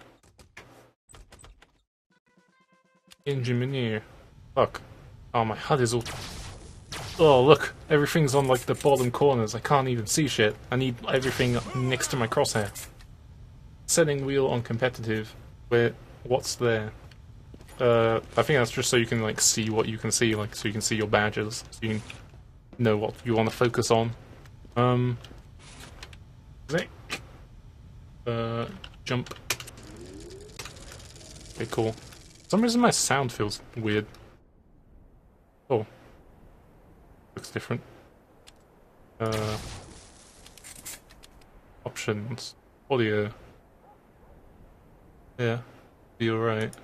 Engineer. Fuck. Oh, my HUD is all... Oh, look! Everything's on, like, the bottom corners. I can't even see shit. I need everything next to my crosshair. Setting wheel on competitive. What's there? I think that's just so you can, like, see what you can see, like, so you can see your badges. So you can know what you want to focus on. Vic. Jump. Okay, cool. For some reason my sound feels weird. Oh. Looks different. Options. Audio. Yeah. Be alright.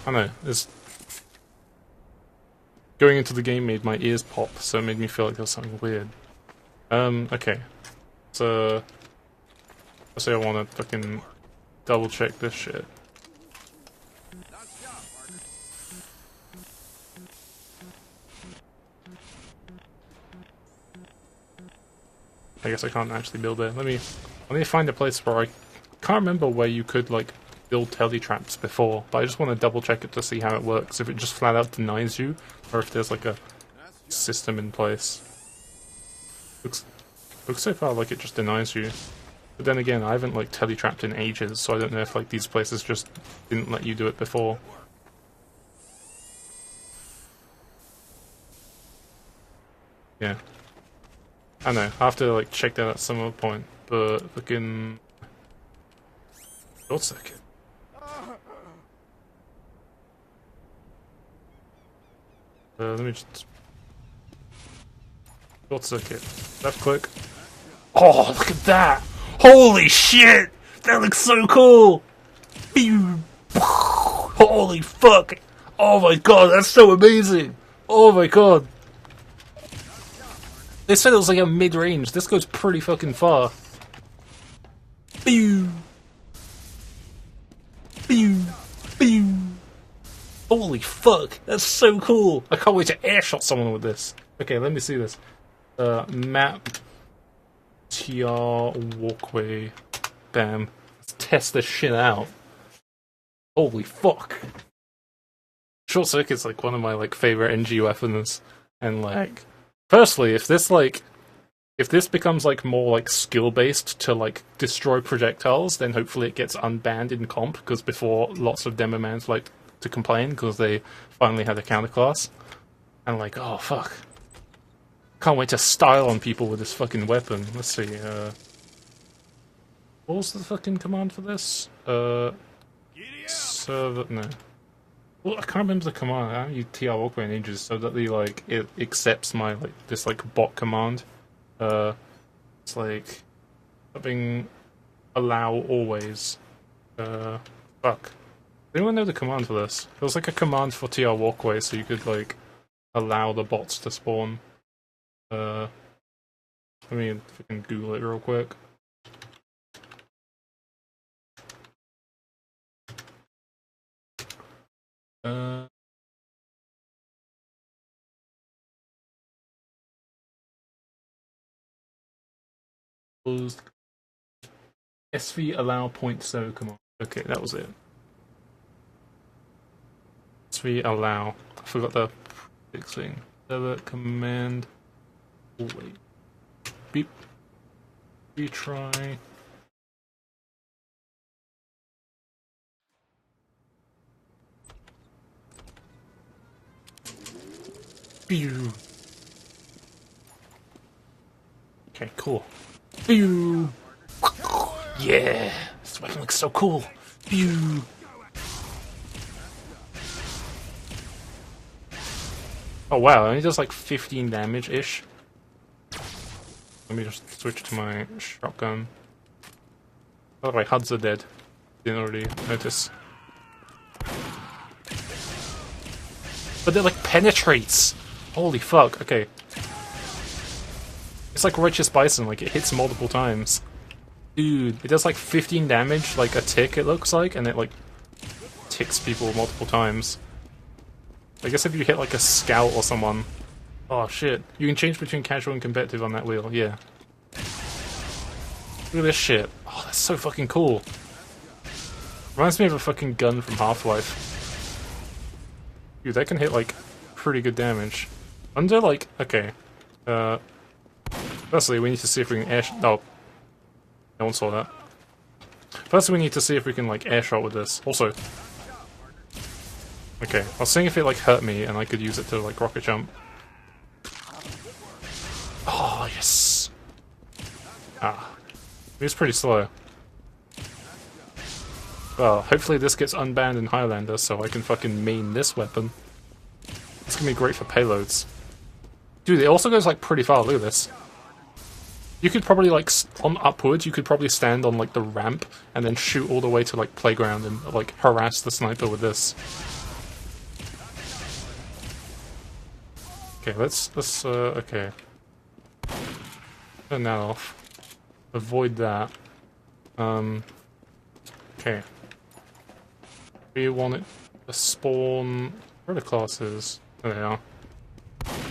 I know, going into the game made my ears pop, so it made me feel like there was something weird. Okay. So... let's say I wanna fucking double check this shit. I guess I can't actually build it. Let me find a place where I can't remember where you could like build tele-traps before, but I just want to double check it to see how it works. If it just flat out denies you, or if there's like a system in place. Looks so far like it just denies you. But then again, I haven't like tele-trapped in ages, so I don't know if like these places just didn't let you do it before. Yeah. I know, I have to like check that at some other point, but fucking short circuit. Let me just short circuit. Left click. Oh, look at that! Holy shit! That looks so cool! Holy fuck! Oh my god, that's so amazing! Oh my god! They said it was like a mid-range. This goes pretty fucking far. Pew! Pew! Pew! Holy fuck! That's so cool! I can't wait to airshot someone with this. Okay, let me see this. Map. TR walkway. Bam. Let's test this shit out. Holy fuck! Short circuit's like one of my like favorite NG weapons, and like, firstly, if this becomes like more like skill based to like destroy projectiles, then hopefully it gets unbanned in comp. Because before, lots of demo mans like to complain because they finally had a counterclass, and like, oh fuck, can't wait to style on people with this fucking weapon. Let's see. What was the fucking command for this? Server, no. Well, I can't remember the command. I haven't used TR Walkway in ages, so that it accepts my like this like bot command. It's like something allow always. Fuck. Does anyone know the command for this? There was like a command for TR Walkway, so you could like allow the bots to spawn. Let me fucking Google it real quick. Closed. SV allow .so command. Okay, that was it. SV allow. I forgot the fixing. Server command. Oh, wait. Beep. Retry. Pew. Okay, cool. Pew. Yeah, this weapon looks so cool. Pew. Oh wow, it only does like 15 damage-ish. Let me just switch to my shotgun. By the way, HUDs are dead. Didn't already notice. But it like penetrates! Holy fuck, okay. It's like Righteous Bison, like it hits multiple times. Dude, it does like 15 damage, like a tick it looks like, and it like ticks people multiple times. I guess if you hit like a scout or someone... Oh shit, you can change between casual and competitive on that wheel, yeah. Look at this shit. Oh, that's so fucking cool. Reminds me of a fucking gun from Half-Life. Dude, that can hit like pretty good damage. Under like... okay. Firstly, we need to see if we can air... oh. No one saw that. First, we need to see if we can, like, air shot with this. Also... okay, I was seeing if it, like, hurt me and I could use it to, like, rocket jump. Oh, yes! Ah. It was pretty slow. Well, hopefully this gets unbanned in Highlander so I can fucking main this weapon. It's gonna be great for payloads. Dude, it also goes, like, pretty far. Look at this. You could probably, like, on upwards, you could probably stand on, like, the ramp and then shoot all the way to, like, playground and, like, harass the sniper with this. Okay, let's, okay. Turn that off. Avoid that. Okay. We want it to spawn... where are the classes? There they are.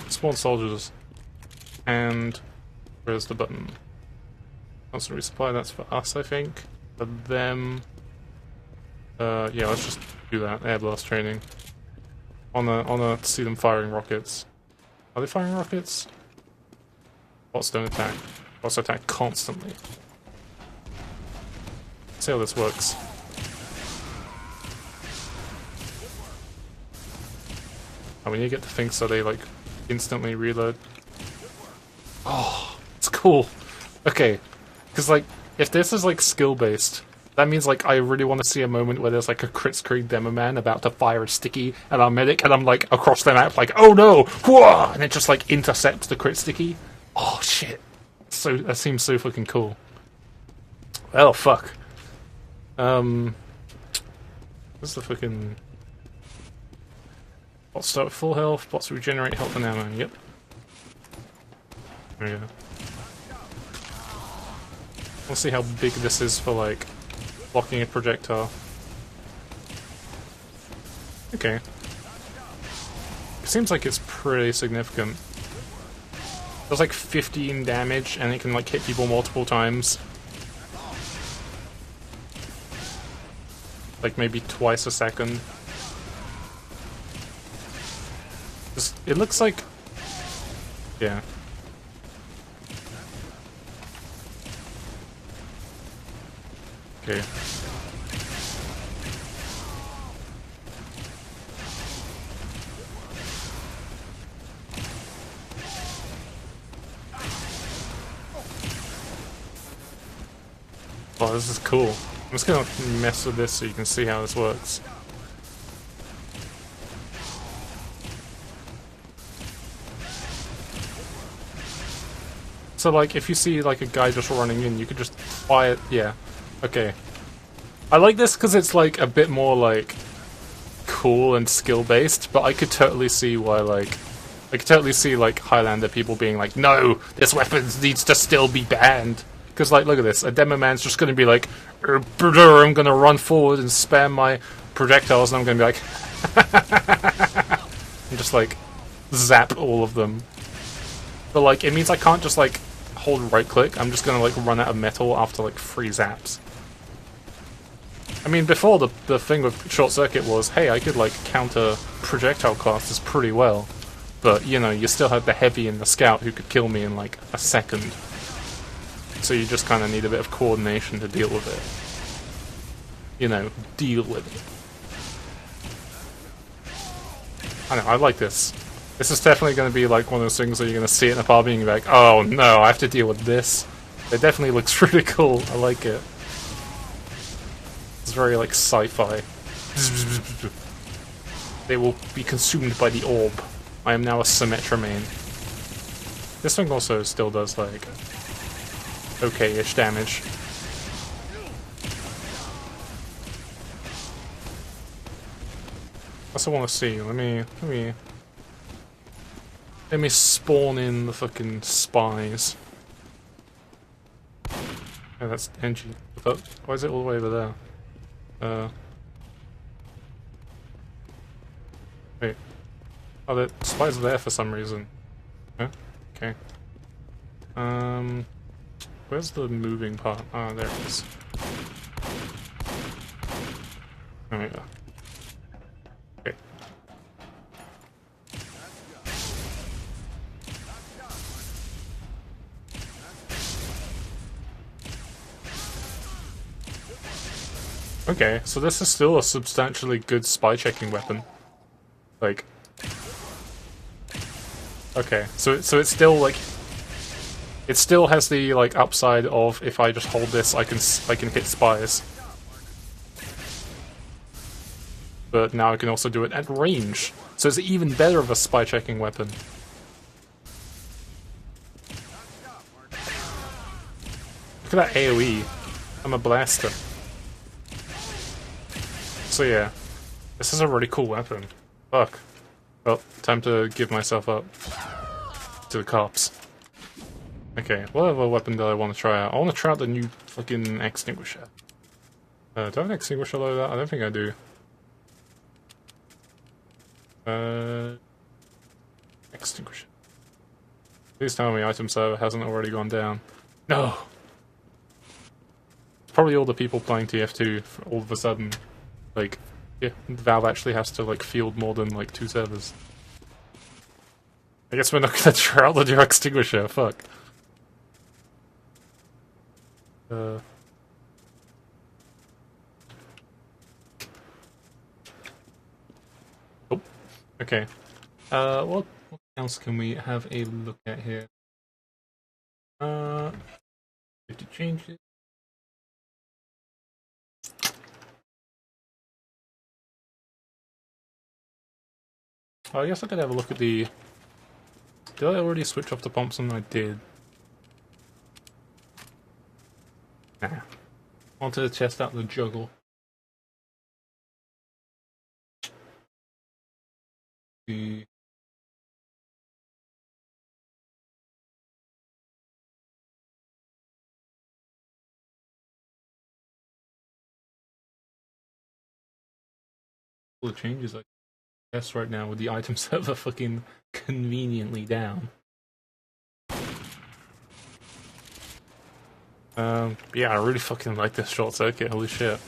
Spawn soldiers. And... where's the button? Constant resupply, that's for us, I think. For them... yeah, let's just do that. Air blast training. Wanna see them firing rockets. Are they firing rockets? Bots don't attack. Bots attack constantly. Let's see how this works. Oh, we need to get the things so they, like, instantly reload. Oh, it's cool. Okay, because, like, if this is, like, skill-based, that means, like, I really want to see a moment where there's, like, a crit screen demo man about to fire a sticky at our medic, and I'm, like, across the map, like, oh no! Whoa! And it just, like, intercepts the crit sticky. Oh, shit. So, that seems so fucking cool. Well, fuck. Where's the fucking... bots start with full health, bots regenerate health and ammo, yep. There we go. We'll see how big this is for, like, blocking a projectile. Okay. It seems like it's pretty significant. Does like 15 damage, and it can like hit people multiple times. Like maybe twice a second. It looks like... yeah. Okay. Oh, this is cool. I'm just gonna mess with this so you can see how this works. So, like, if you see, like, a guy just running in, you could just fire it. Yeah. Okay. I like this because it's, like, a bit more, like, cool and skill-based, but I could totally see why, like, I could totally see like Highlander people being like, no, this weapon needs to still be banned. Because like, look at this, a demo man's just going to be like, I'm going to run forward and spam my projectiles, and I'm going to be like, and just like zap all of them. But like, it means I can't just like hold right click. I'm just going to like run out of metal after like 3 zaps. I mean, before the thing with short circuit was, hey, I could like counter projectile classes pretty well. But, you know, you still had the heavy and the scout who could kill me in like a second. So you just kind of need a bit of coordination to deal with it. You know, deal with it. I know, I like this. This is definitely going to be like one of those things where you're going to see it in a party and you're like, oh no, I have to deal with this. It definitely looks really cool. I like it. It's very like sci-fi. They will be consumed by the orb. I am now a Symmetra main. This thing also still does like okay-ish damage. I also want to see. Let me spawn in the fucking spies. Oh, that's NG. Why is it all the way over there? Wait. Oh, the spies are there for some reason. Huh? Okay. Where's the moving part? Ah, there it is. There we go. Okay. Okay, so this is still a substantially good spy checking weapon. Like, okay, so it's still like, it still has the like upside of if I just hold this, I can hit spies. But now I can also do it at range, so it's even better of a spy checking weapon. Look at that AoE. I'm a blaster. So yeah, this is a really cool weapon. Fuck. Well, time to give myself up to the cops. Okay, what other weapon do I want to try out? I want to try out the new fucking Extinguisher. Do I have an Extinguisher loaded out? I don't think I do. Extinguisher. Please tell me item server hasn't already gone down. No! It's probably all the people playing TF2 all of a sudden. Like, yeah, Valve actually has to like field more than like 2 servers. I guess we're not gonna try out the new Extinguisher, fuck. Oh, okay. What else can we have a look at here? 50 changes. Oh, I guess I could have a look at the... Did I already switch off the Thompson? I did. Nah. Wanted to test out the juggle. The... all the changes I guess right now with the item server fucking conveniently down. Yeah, I really fucking like this short circuit, holy shit.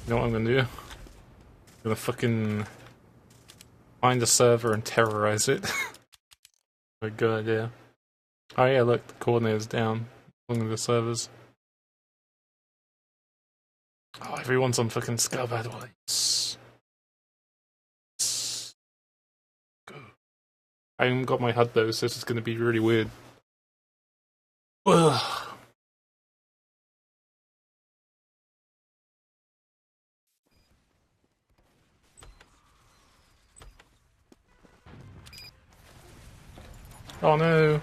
You know what I'm gonna do? I'm gonna fucking find a server and terrorize it. A good idea. Oh yeah, look, the coordinator's down. Along with the servers. Oh, everyone's on fucking Scub, by the way. I haven't got my HUD though, so this is gonna be really weird. Ugh. Oh no!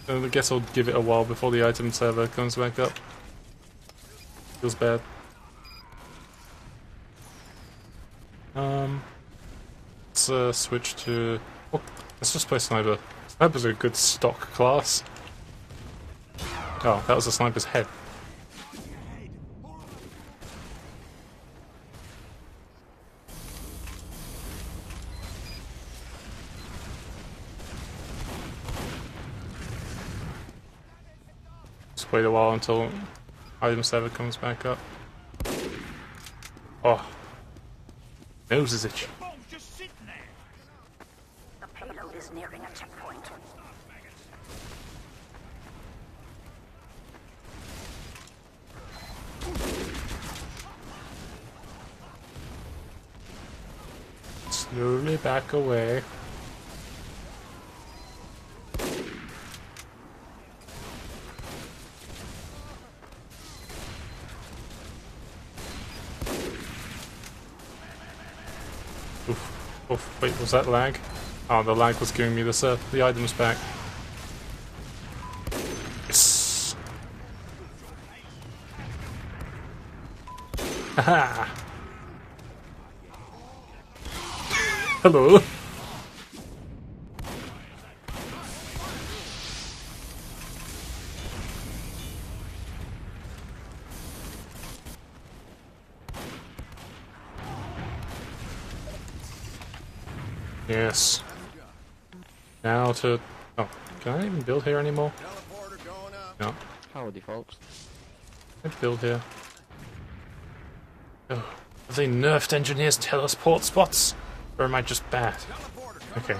I guess I'll give it a while before the item server comes back up. Feels bad. Let's switch to... Oh, let's just play Sniper. Sniper's a good stock class. Oh, that was a sniper's head. Just wait a while until item 7 comes back up. Oh. Nose is itchy. The payload is nearing a checkpoint. Slowly back away. Oof, wait, was that lag? Oh, the lag was giving me the items back. Yes! Haha! Hello! Yes. Now to... Oh, can I even build here anymore? No. Howdy, folks. Can I build here? Oh, have they nerfed engineers' teleport spots? Or am I just bad? Okay.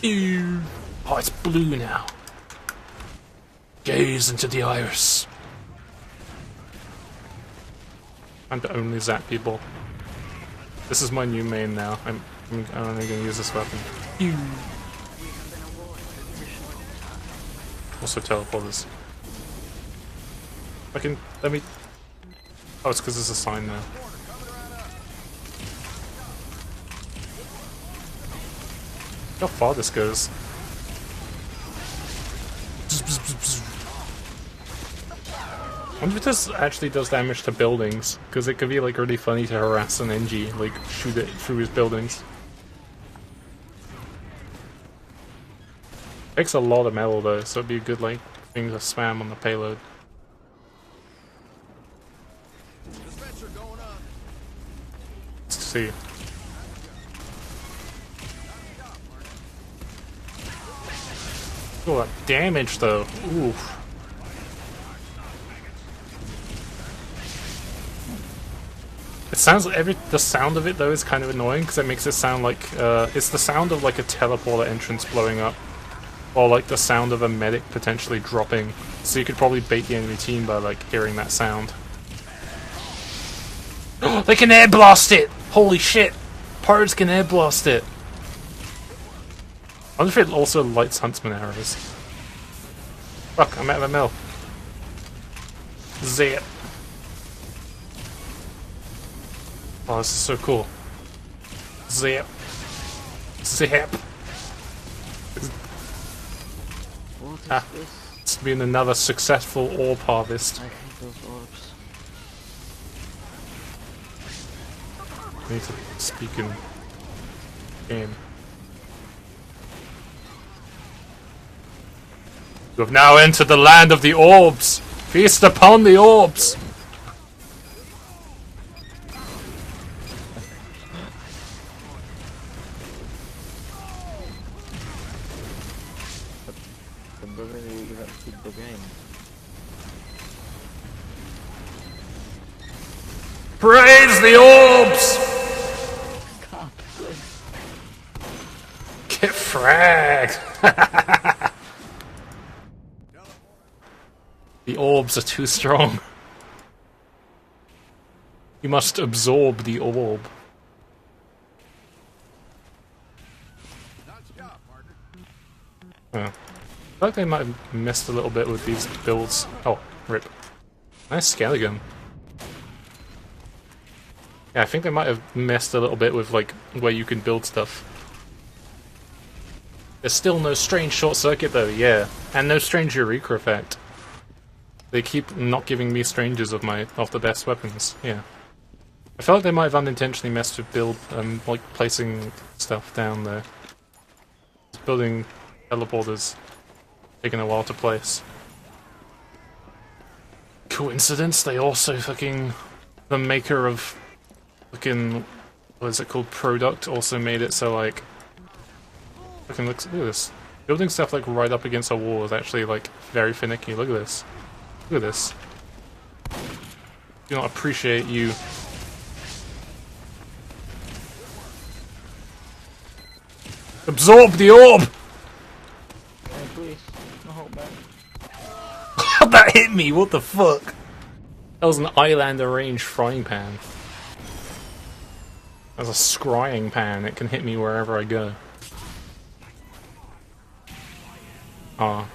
Ew. Oh, it's blue now. Gaze into the iris. I'm to only zap people. This is my new main now. I'm only gonna use this weapon. Ew. Also teleporters. I can... let me... Oh, it's because there's a sign now. How far this goes. I wonder if this actually does damage to buildings, because it could be like really funny to harass an NG, like shoot it through his buildings. Takes a lot of metal though, so it'd be a good like thing to spam on the payload. Let's see. Oh, that damage though. Oof. It sounds the sound of it though is kind of annoying because it makes it sound like it's the sound of like a teleporter entrance blowing up, or like the sound of a medic potentially dropping. So you could probably bait the enemy team by like hearing that sound. Oh, they can air blast it! Holy shit! Pirates can air blast it. I wonder if it also lights Huntsman arrows. Fuck! I'm out of ammo. Zip. Oh, this is so cool. Zip. Zip. What is this? It's been another successful orb harvest. I hate those orbs. I need to speak in game. You have now entered the land of the orbs! Feast upon the orbs! But doesn't really even fit the game. Praise the orbs! God, please. Get fragged! The orbs are too strong. You must absorb the orb. Oh. I feel like they might have messed a little bit with these builds. Oh, rip. Nice Skeleton. Yeah, I think they might have messed a little bit with like where you can build stuff. There's still no strange short circuit though, yeah. And no strange Eureka effect. They keep not giving me strangers of the best weapons. Yeah. I feel like they might have unintentionally messed with build, like placing stuff down there. Building teleporters taking a while to place. Coincidence? They also fucking, the maker of fucking, what is it called, Product, also made it so like, fucking look at this. Building stuff like right up against a wall is actually like very finicky. Look at this. Look at this. Do not appreciate you. Absorb the orb! Hey, please. No hope, man. That hit me, what the fuck? That was an Islander range frying pan. That's a scrying pan, it can hit me wherever I go. Ah.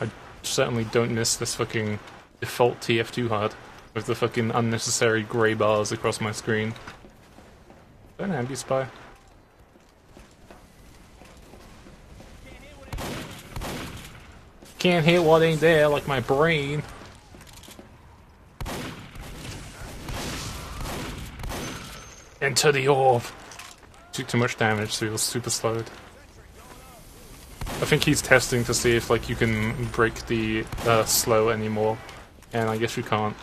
I certainly don't miss this fucking default TF2 HUD with the fucking unnecessary grey bars across my screen. Don't ambi-spy. Can't hit what ain't there, like my brain. Enter the orb. Took too much damage, so he was super slowed. I think he's testing to see if like you can break the slow anymore, and I guess you can't.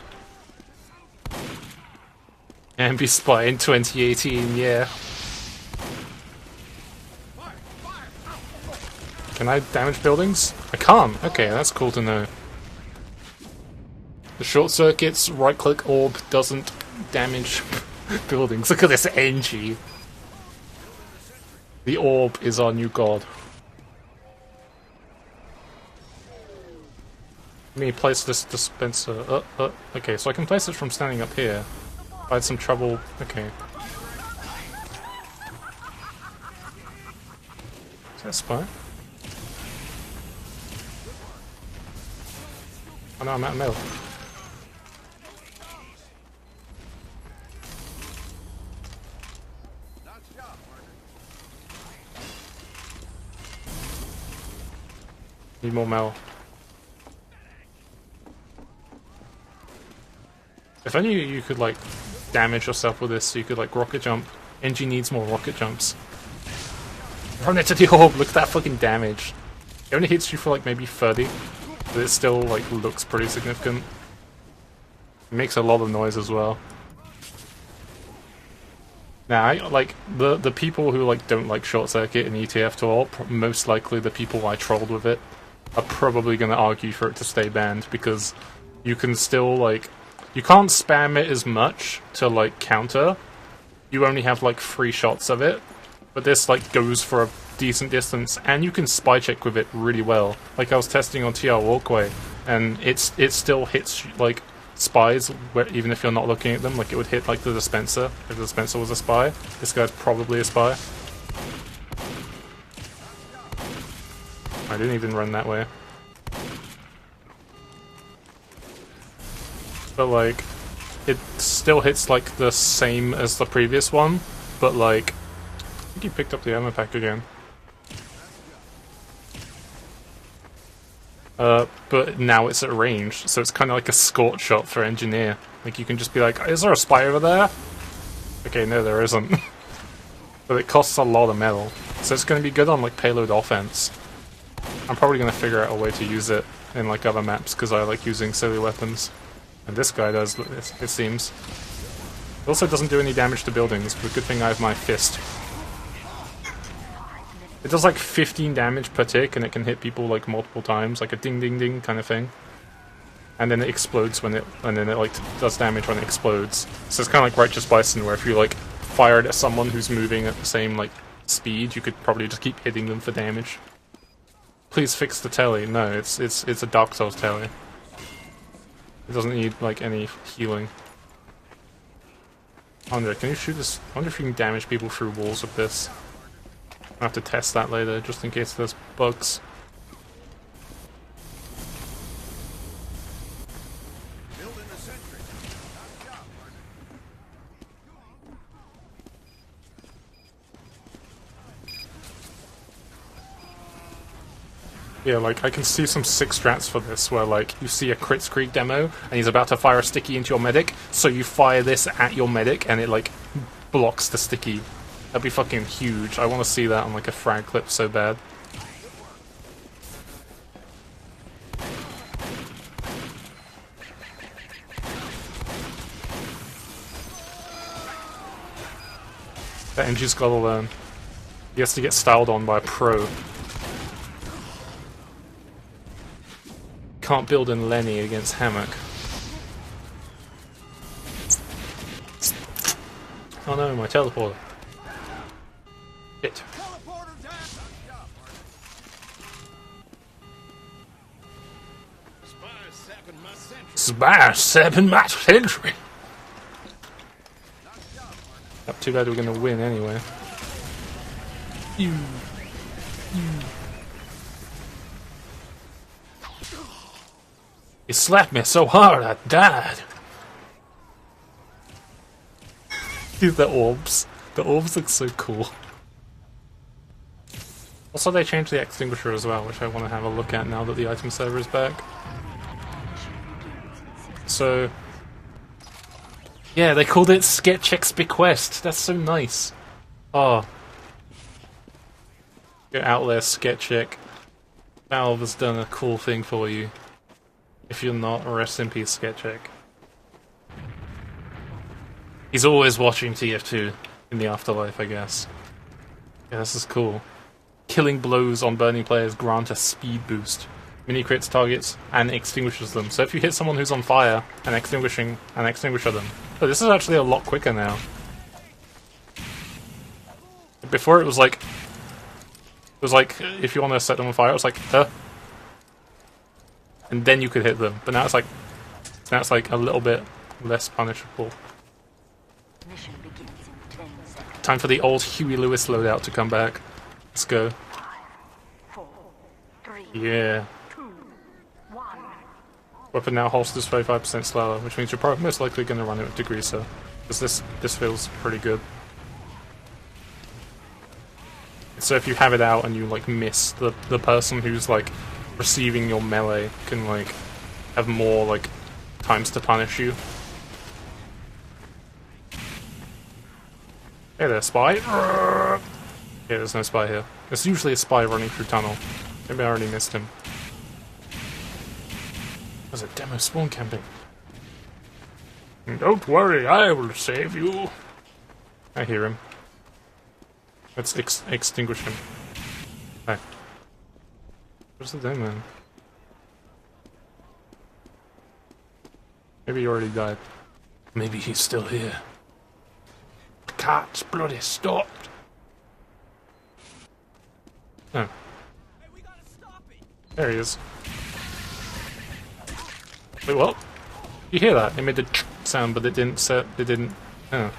Ambi-spy in 2018, yeah. Can I damage buildings? I can't. Okay, that's cool to know. The short circuits, right-click orb doesn't damage buildings. Look at this NG. The orb is our new god. Let me place this dispenser. Okay, so I can place it from standing up here. I had some trouble. Okay. Is that a spy? Oh no, I'm out of metal. Need more metal. If only you could like damage yourself with this, so you could like rocket jump. NG needs more rocket jumps. Run into the orb, look at that fucking damage. It only hits you for like maybe 30. But it still like looks pretty significant. It makes a lot of noise as well. Now, like the people who like don't like short circuit and ETF at all, most likely the people I trolled with it, are probably going to argue for it to stay banned because you can still like you can't spam it as much to like counter. You only have like 3 shots of it, but this like goes for a decent distance, and you can spy check with it really well. Like I was testing on TR Walkway, and it still hits like spies even if you're not looking at them. Like it would hit like the dispenser if the dispenser was a spy. This guy's probably a spy. I didn't even run that way. But like it still hits like the same as the previous one, but like I think he picked up the ammo pack again. But now it's at range, so it's kind of like a scorch shot for engineer. Like you can just be like, is there a spy over there? Okay, no there isn't. But it costs a lot of metal, so it's going to be good on like payload offense. I'm probably going to figure out a way to use it in like other maps, because I like using silly weapons. And this guy does, it seems. It also doesn't do any damage to buildings, but good thing I have my fist. It does like 15 damage per tick, and it can hit people like multiple times, like a ding ding ding kind of thing. And then it explodes when and then it like does damage when it explodes. So it's kind of like Righteous Bison, where if you like fire it at someone who's moving at the same like speed, you could probably just keep hitting them for damage. Please fix the telly. No, it's a Dark Souls telly. It doesn't need like any healing. Andre, can you shoot this? I wonder if you can damage people through walls with this. I'll have to test that later, just in case there's bugs. Yeah, like, I can see some sick strats for this, where, like, you see a Crits Creek demo, and he's about to fire a sticky into your medic, so you fire this at your medic, and it, like, blocks the sticky. That'd be fucking huge. I want to see that on, like, a frag clip so bad. That NG's gotta learn. He has to get styled on by a pro. Can't build in Lenny against Hammock. Oh no, my teleporter. Shit. Spire sapping my sentry. Not too bad we're gonna win anyway. You. You slapped me so hard I died. Dude, the orbs. The orbs look so cool. Also, they changed the Extinguisher as well, which I want to have a look at now that the item server is back. So... yeah, they called it Sketchek's Bequest. That's so nice. Oh. Get out there, Sketchek. Valve has done a cool thing for you. If you're not, rest in peace, Sketchek. He's always watching TF2 in the afterlife, I guess. Yeah, this is cool. Killing blows on burning players grant a speed boost. Mini crits targets and extinguishes them. So if you hit someone who's on fire and extinguisher them. But this is actually a lot quicker now. Before it was like if you want to set them on fire, it was like and then you could hit them. But now it's like a little bit less punishable. Mission begins in 10 seconds. Time for the old Huey Lewis loadout to come back. Let's go. 5, 4, 3, Yeah. 2, 1. Weapon now holsters 35% slower, which means you're probably most likely going to run it with Degreaser. Because this feels pretty good. So if you have it out and you like miss, the person who's like receiving your melee can like have more like times to punish you. Hey there, spy! Yeah, there's no spy here. There's usually a spy running through tunnel. Maybe I already missed him. There's a demo spawn camping. Don't worry, I will save you. I hear him. Let's extinguish him. Hey. Where's the demo man? Maybe he already died. Maybe he's still here. The cart's bloody stopped. Oh. There he is. Wait, what? You hear that? It made the sound, but it didn't set. It didn't. Oh.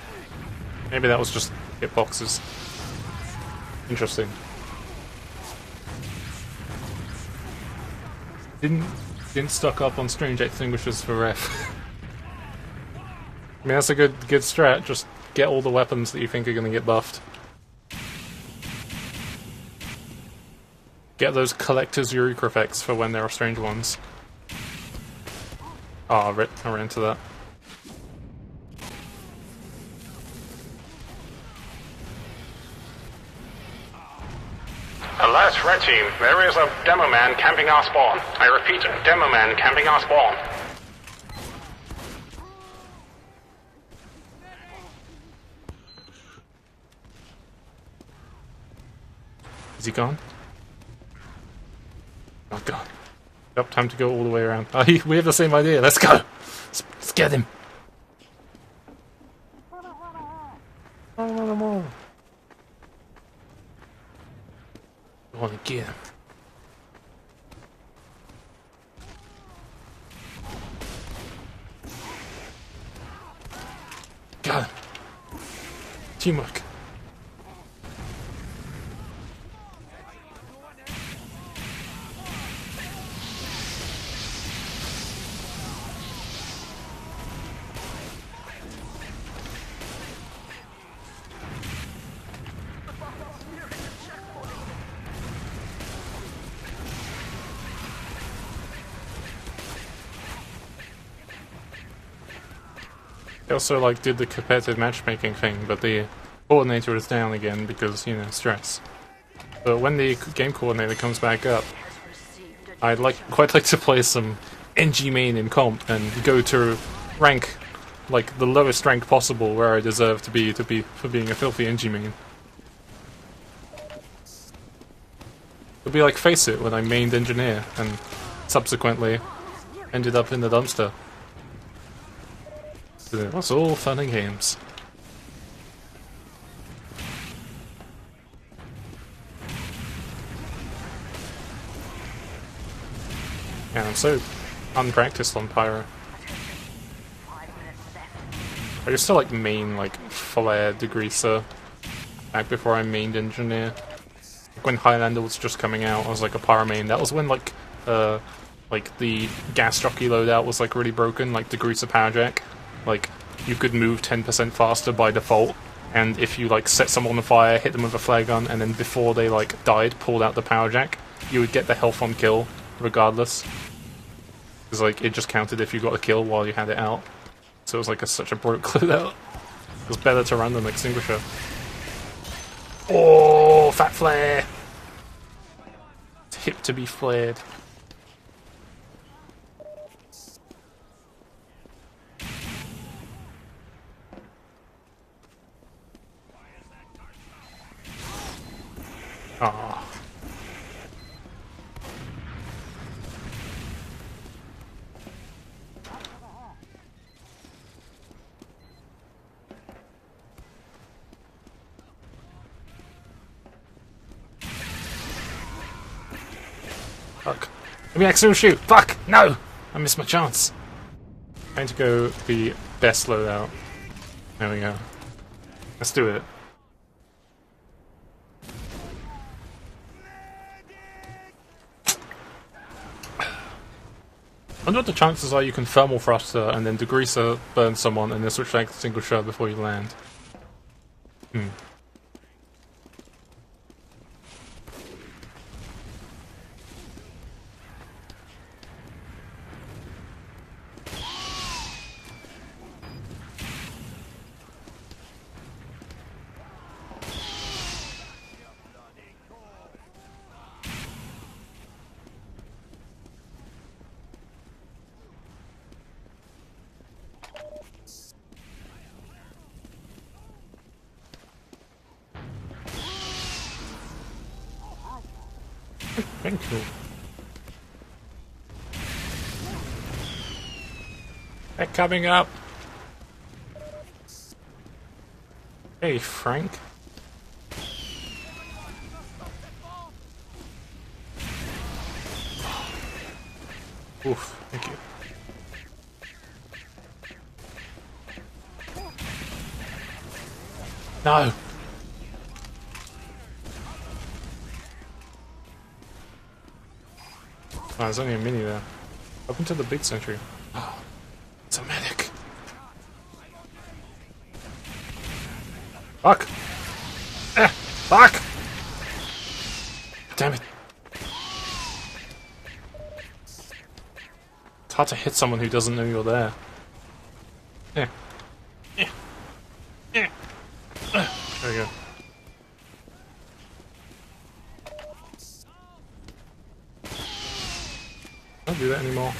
Maybe that was just hitboxes. Interesting. Didn't stock up on strange extinguishers for ref. I mean, that's a good strat. Just get all the weapons that you think are going to get buffed. Get those collector's Eureka effects for when there are strange ones. Oh, I ran into that. Alert, Red Team. There is a demo man camping our spawn. I repeat, a demo man camping our spawn. Is he gone? Oh god. Yep, time to go all the way around. Oh, we have the same idea. Let's go! Let's get him! I want to get him. Got him. Teamwork. They also like did the competitive matchmaking thing, but the coordinator is down again because, you know, stress. But when the game coordinator comes back up, I'd quite like to play some NG main in comp and go to rank like the lowest rank possible where I deserve to be for being a filthy NG main. It'll be like Face It when I mained engineer and subsequently ended up in the dumpster. It was all fun and games. Yeah, I'm so unpracticed on Pyro. I used to like main like Flare Degreaser back before I mained Engineer. When Highlander was just coming out, I was like a Pyro main. That was when like the gas jockey loadout was like really broken, like Degreaser Power Jack. Like you could move 10% faster by default, and if you like set someone on fire, hit them with a flare gun, and then before they like died, pulled out the Power Jack, you would get the health on kill regardless. Because like it just counted if you got a kill while you had it out. So it was like such a broke loadout. It was better to run than Extinguisher. Oh, fat flare! It's hip to be flared. Ah. Fuck. Give me Exo shoot! Fuck! No! I missed my chance. Trying to go the best loadout. There we go. Let's do it. I wonder what the chances are you can thermal thruster and then degreaser burn someone and then switch to Extinguisher before you land. Thank you. They're coming up. Hey, Frank. Oof, thank you. No. Oh, there's only a mini there. Up into the big sentry. Oh, it's a medic. Fuck! Fuck! Damn it. It's hard to hit someone who doesn't know you're there. Yeah. Yeah. Yeah. There we go. Don't do that anymore.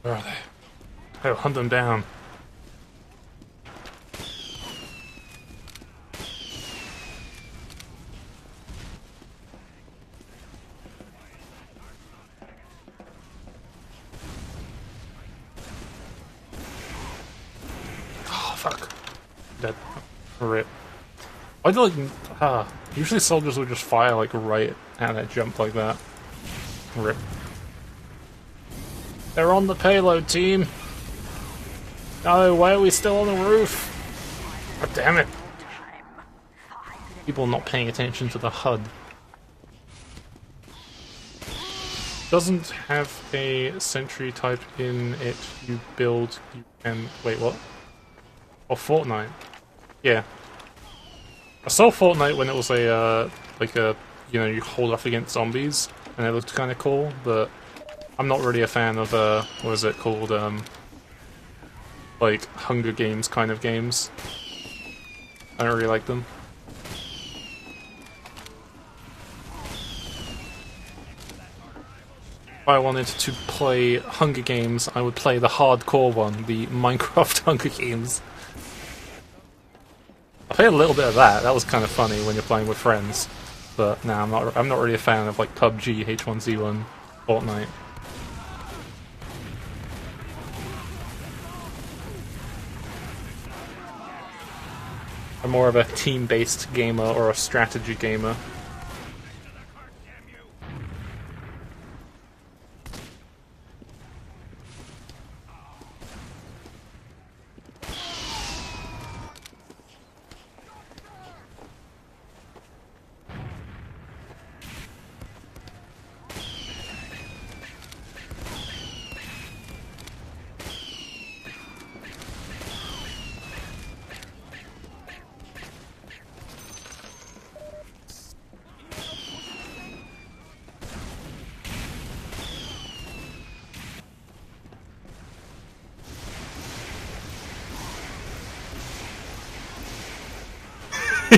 Where are they? Oh, hunt them down. Fuck. Dead. Rip. I do like, usually soldiers will just fire like right at that jump like that. Rip. They're on the payload, team! No, why are we still on the roof? God damn it. People not paying attention to the HUD. Doesn't have a sentry type in it. You build, you can, wait, what? Oh, Fortnite. Yeah. I saw Fortnite when it was a like a you hold off against zombies, and it looked kind of cool. But I'm not really a fan of what is it called? Like Hunger Games kind of games. I don't really like them. If I wanted to play Hunger Games, I would play the hardcore one, the Minecraft Hunger Games. I played a little bit of that. That was kind of funny when you're playing with friends. But nah, I'm not really a fan of like PUBG, H1Z1, Fortnite. I'm more of a team-based gamer or a strategy gamer.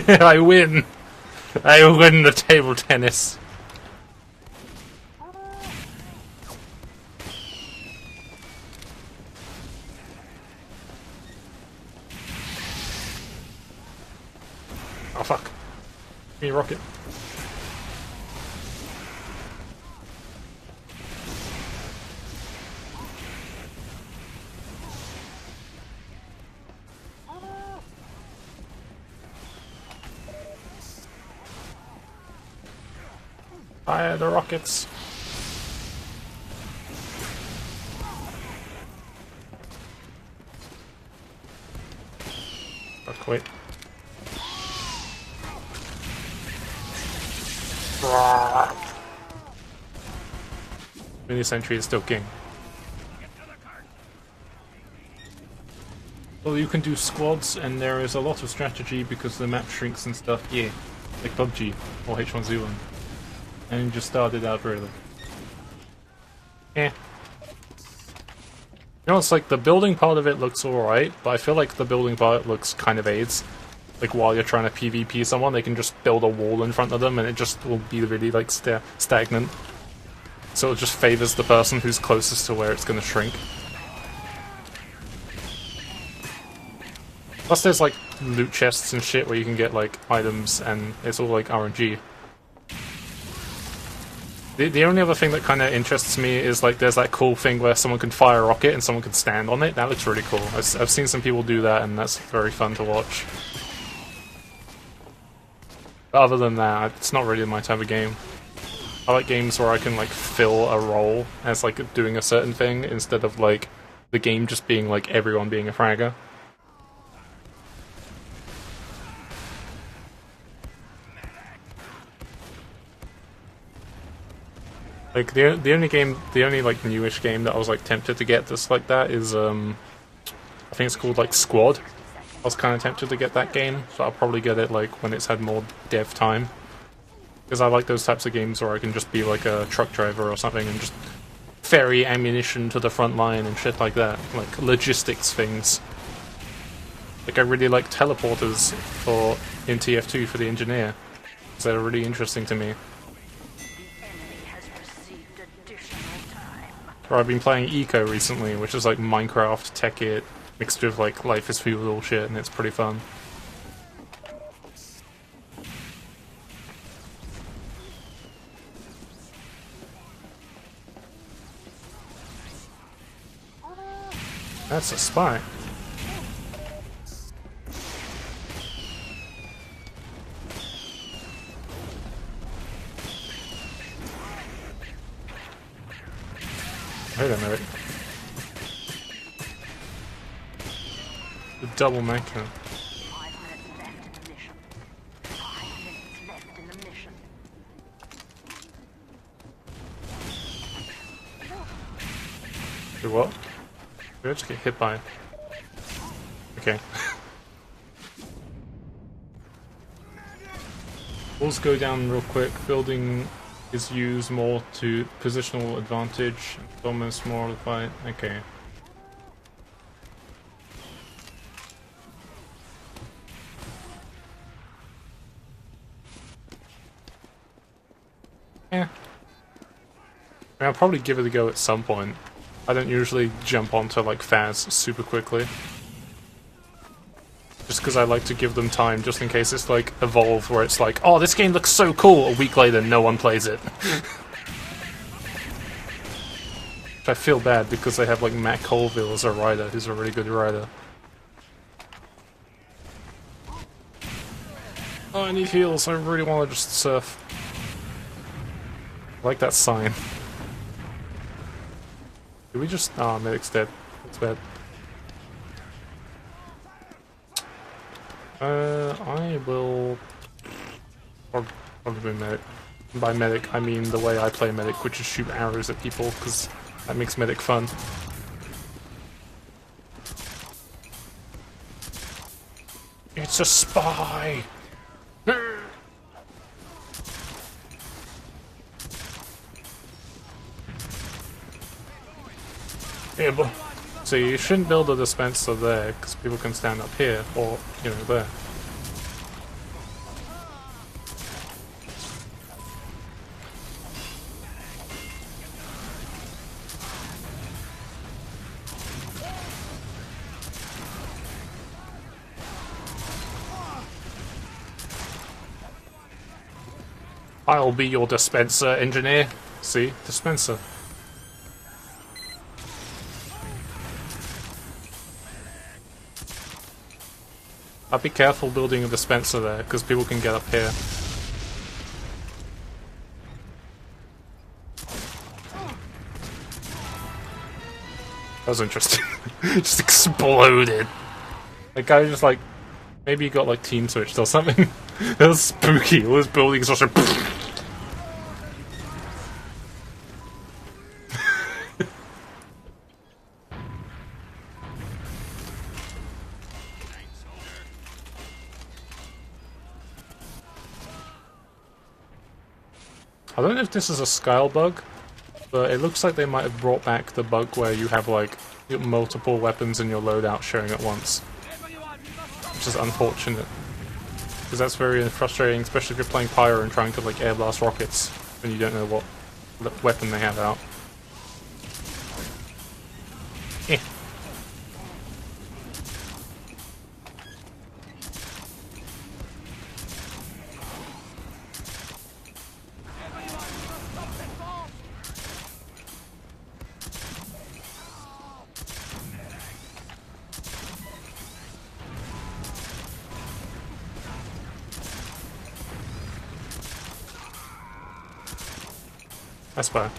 I win! I win the table tennis! Oh fuck. Give me a rocket. Fire the rockets. Fuck, wait. Mini Sentry is still king. Well, you can do squads, and there is a lot of strategy because the map shrinks and stuff. Yeah, like PUBG or H1Z1. And just started out really. Eh. You know, it's like the building part of it looks alright, but I feel like the building part looks kind of AIDS. Like while you're trying to PvP someone, they can just build a wall in front of them and it just will be really like stagnant. So it just favors the person who's closest to where it's gonna shrink. Plus there's like loot chests and shit where you can get like items and it's all like RNG. The only other thing that kind of interests me is like there's that cool thing where someone can fire a rocket and someone can stand on it. That looks really cool. I've seen some people do that and that's very fun to watch. But other than that, it's not really my type of game. I like games where I can like fill a role as like doing a certain thing instead of like the game just being like everyone being a fragger. Like the only like newish game that I was like tempted to get that's like that is I think it's called like Squad. I was kind of tempted to get that game, so I'll probably get it like when it's had more dev time. Because I like those types of games where I can just be like a truck driver or something and just ferry ammunition to the front line and shit like that, like logistics things. Like I really like teleporters in TF2 for the engineer, because they're really interesting to me. Or I've been playing Eco recently, which is like Minecraft, Tech It, mixed with like Life is Feudal shit, and it's pretty fun. That's a spy. Wait a minute. The double Mangler. 5 minutes left in the mission. 5 minutes left in the mission. Do what? Did I just get hit by? Okay. heals go down real quick. Building is used more to positional advantage. Almost more of the fight. Okay. Yeah. I mean, I'll probably give it a go at some point. I don't usually jump onto like Faz super quickly. Just because I like to give them time, just in case it's like evolved where it's like, oh, this game looks so cool, a week later no one plays it. I feel bad because they have like Matt Colville as a writer, who's a really good writer. Oh, I need heals, I really want to just surf. I like that sign. Did we just... oh, Medic's dead. That's bad. I will... probably Medic. By Medic, I mean the way I play Medic, which is shoot arrows at people, because that makes Medic fun. It's a spy! Yeah, but so you shouldn't build a dispenser there, because people can stand up here, or, you know, there. I'll be your dispenser engineer. See? Dispenser. I'll be careful building a dispenser there, because people can get up here. That was interesting. Just exploded. That guy just like... maybe he got like team switched or something. That was spooky. All his buildings just like... I don't know if this is a scale bug, but it looks like they might have brought back the bug where you have like multiple weapons in your loadout showing at once. Which is unfortunate. Because that's very frustrating, especially if you're playing Pyro and trying to like air blast rockets and you don't know what weapon they have out. Eh. That's fine.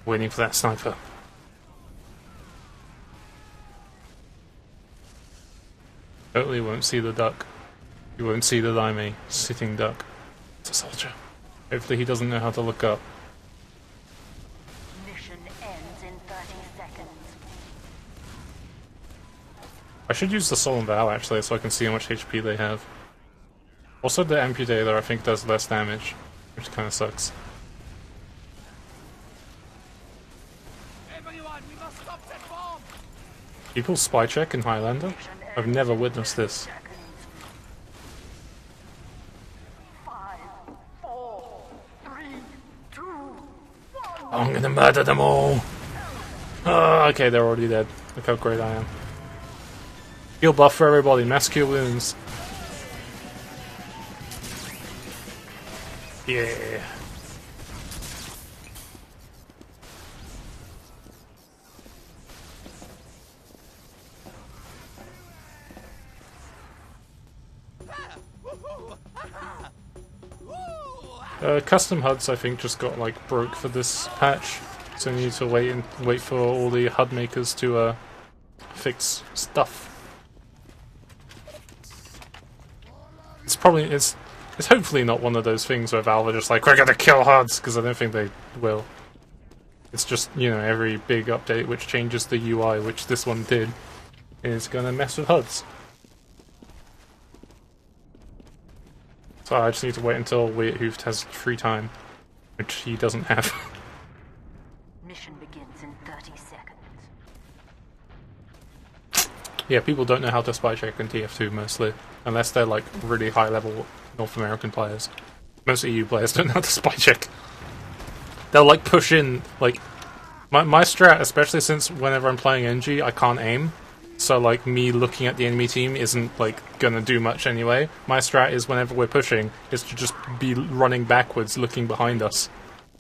Waiting for that sniper. Totally won't see the duck. You won't see the Daime sitting duck. It's a soldier. Hopefully he doesn't know how to look up. Mission ends in 30 seconds. I should use the Solemn Vow actually so I can see how much HP they have. Also the Amputator I think does less damage, which kinda sucks. People spy check in Highlander? I've never witnessed this. 5, 4, 3, 2, 1. I'm gonna murder them all! Oh, okay, they're already dead. Look how great I am. Heal buff for everybody, mass cure wounds. Yeah. Custom HUDs, I think, just got like broke for this patch, so you need to wait for all the HUD makers to fix stuff. It's hopefully not one of those things where Valve are just like, we're gonna kill HUDs, because I don't think they will. It's just, you know, every big update which changes the UI, which this one did, is gonna mess with HUDs. So I just need to wait until Weirtooth has free time, which he doesn't have. Mission begins in 30 seconds. Yeah, people don't know how to spy check in TF2 mostly, unless they're like really high level North American players. Most EU players don't know how to spy check. They'll like push in, like, my strat, especially since whenever I'm playing NG, I can't aim. So like me looking at the enemy team isn't like gonna do much anyway. My strat is whenever we're pushing, is to just be running backwards looking behind us.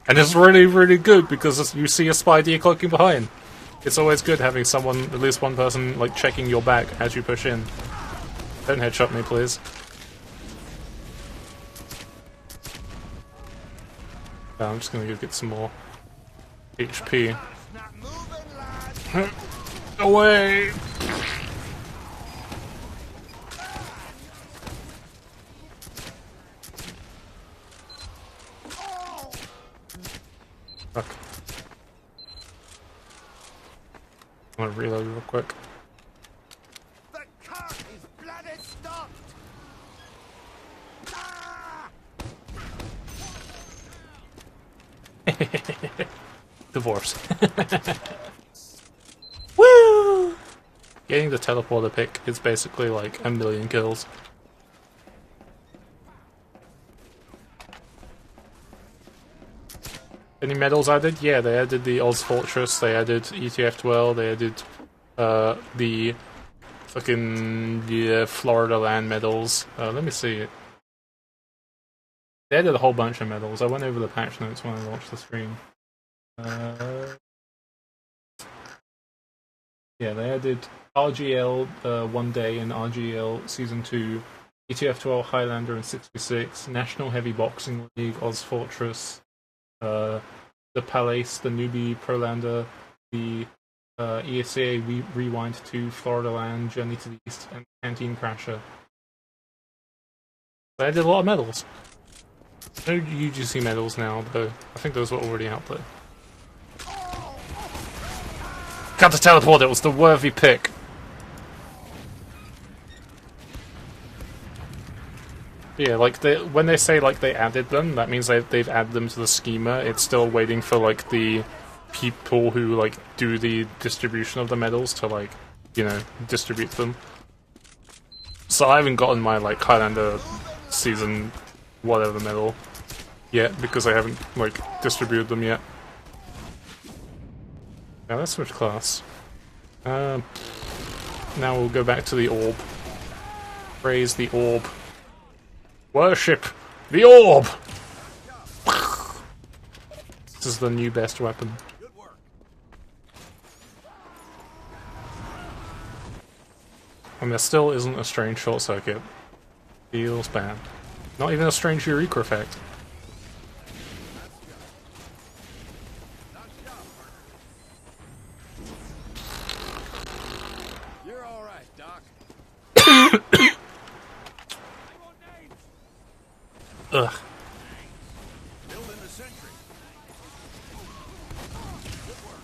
And it's really, really good because you see a spy decloaking behind. It's always good having someone, at least one person, like checking your back as you push in. Don't headshot me, please. I'm just gonna go get some more HP. Away! Fuck. I'm gonna reload real quick. The cart is bloody stopped! Divorce. Woo! Getting the teleporter pick is basically like 1,000,000 kills. Any medals added? Yeah, they added the Oz Fortress, they added ETF12, they added the fucking Florida land medals. Let me see. They added a whole bunch of medals. I went over the patch notes when I launched the stream. Yeah, they added RGL 1 day and RGL Season 2, ETF12 Highlander and 66, National Heavy Boxing League, Oz Fortress, the Palace, the Newbie Prolander, the ESA Rewind 2, Florida Land, Journey to the East, and Canteen Crasher. They added a lot of medals. No UGC medals now, though. I think those were already out there. Got to teleport, it was the worthy pick. Yeah, like when they say like they added them, that means they've added them to the schema. It's still waiting for like the people who like do the distribution of the medals to like, you know, distribute them. So I haven't gotten my like Highlander season whatever medal yet because I haven't like distributed them yet. Now let's switch class. Now we'll go back to the orb. Praise the orb. Worship the orb! This is the new best weapon. And there still isn't a strange short circuit. Feels bad. Not even a strange Eureka effect. You're all right, Doc. Ugh. Building the sentry. Good work.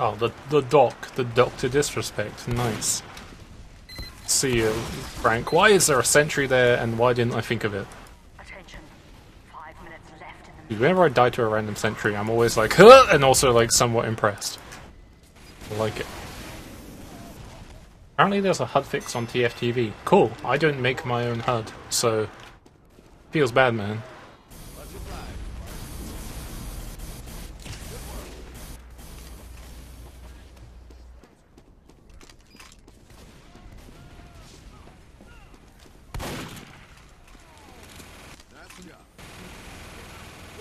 Oh, the Doctor Disrespect, nice. See you, Frank. Why is there a sentry there, and why didn't I think of it? Attention. 5 minutes left in the Whenever I die to a random sentry, I'm always like, huh! And also like somewhat impressed. I like it. Apparently there's a HUD fix on TFTV. Cool, I don't make my own HUD, so... Feels bad, man.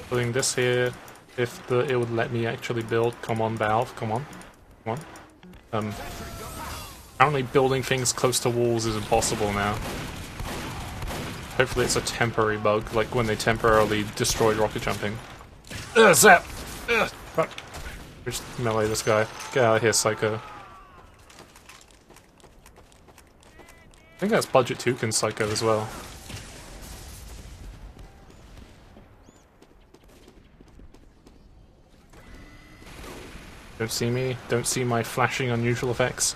Putting this here, if it would let me actually build. Come on, Valve, come on. Come on. Apparently building things close to walls is impossible now. Hopefully it's a temporary bug, like when they temporarily destroyed rocket jumping. Ugh, zap! Ugh, fuck. Just melee this guy. Get out of here, psycho. I think that's Budget Toucan Psycho as well. Don't see me. Don't see my flashing unusual effects.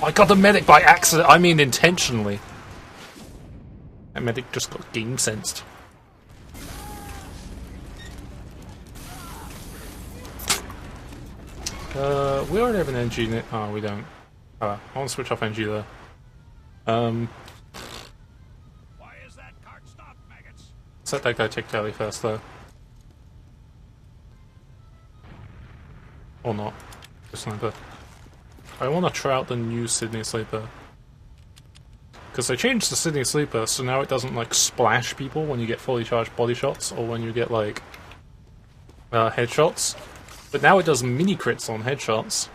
I got the medic by accident. I mean intentionally. That medic just got game sensed. We already have an NG in it. Oh, we don't. I want to switch off NG there. Why is that cart stopped, maggots? Set that guy tick tally first though. Or not. The sniper. I want to try out the new Sydney Sleeper. Because they changed the Sydney Sleeper, so now it doesn't like splash people when you get fully charged body shots or when you get like headshots. But now it does mini crits on headshots.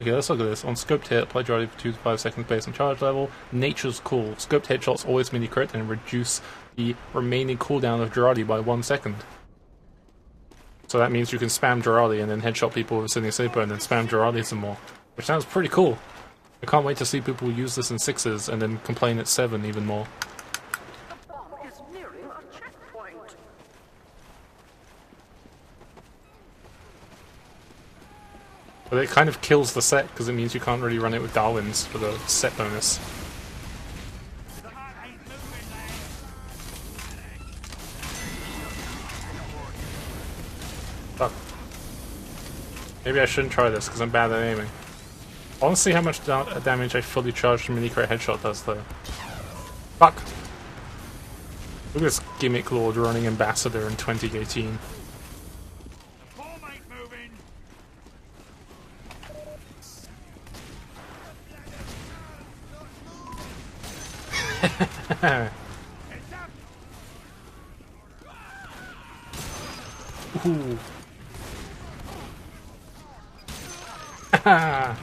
Okay, let's look at this. On scoped hit, apply durability for 2 to 5 seconds based on charge level. Nature's cool. Scoped headshots always mini crit and reduce the remaining cooldown of durability by 1 second. So that means you can spam durability and then headshot people with Sydney Sleeper and then spam durability some more. Which sounds pretty cool. I can't wait to see people use this in 6s and then complain at 7 even more. The bomb is nearing a checkpoint. But it kind of kills the set because it means you can't really run it with Darwin's for the set bonus. Fuck. Maybe I shouldn't try this because I'm bad at aiming. I want to see how much damage a fully charged mini crit headshot does though. Fuck! Look at this gimmick lord running Ambassador in 2018. Bomb ain't moving. Ooh. Haha.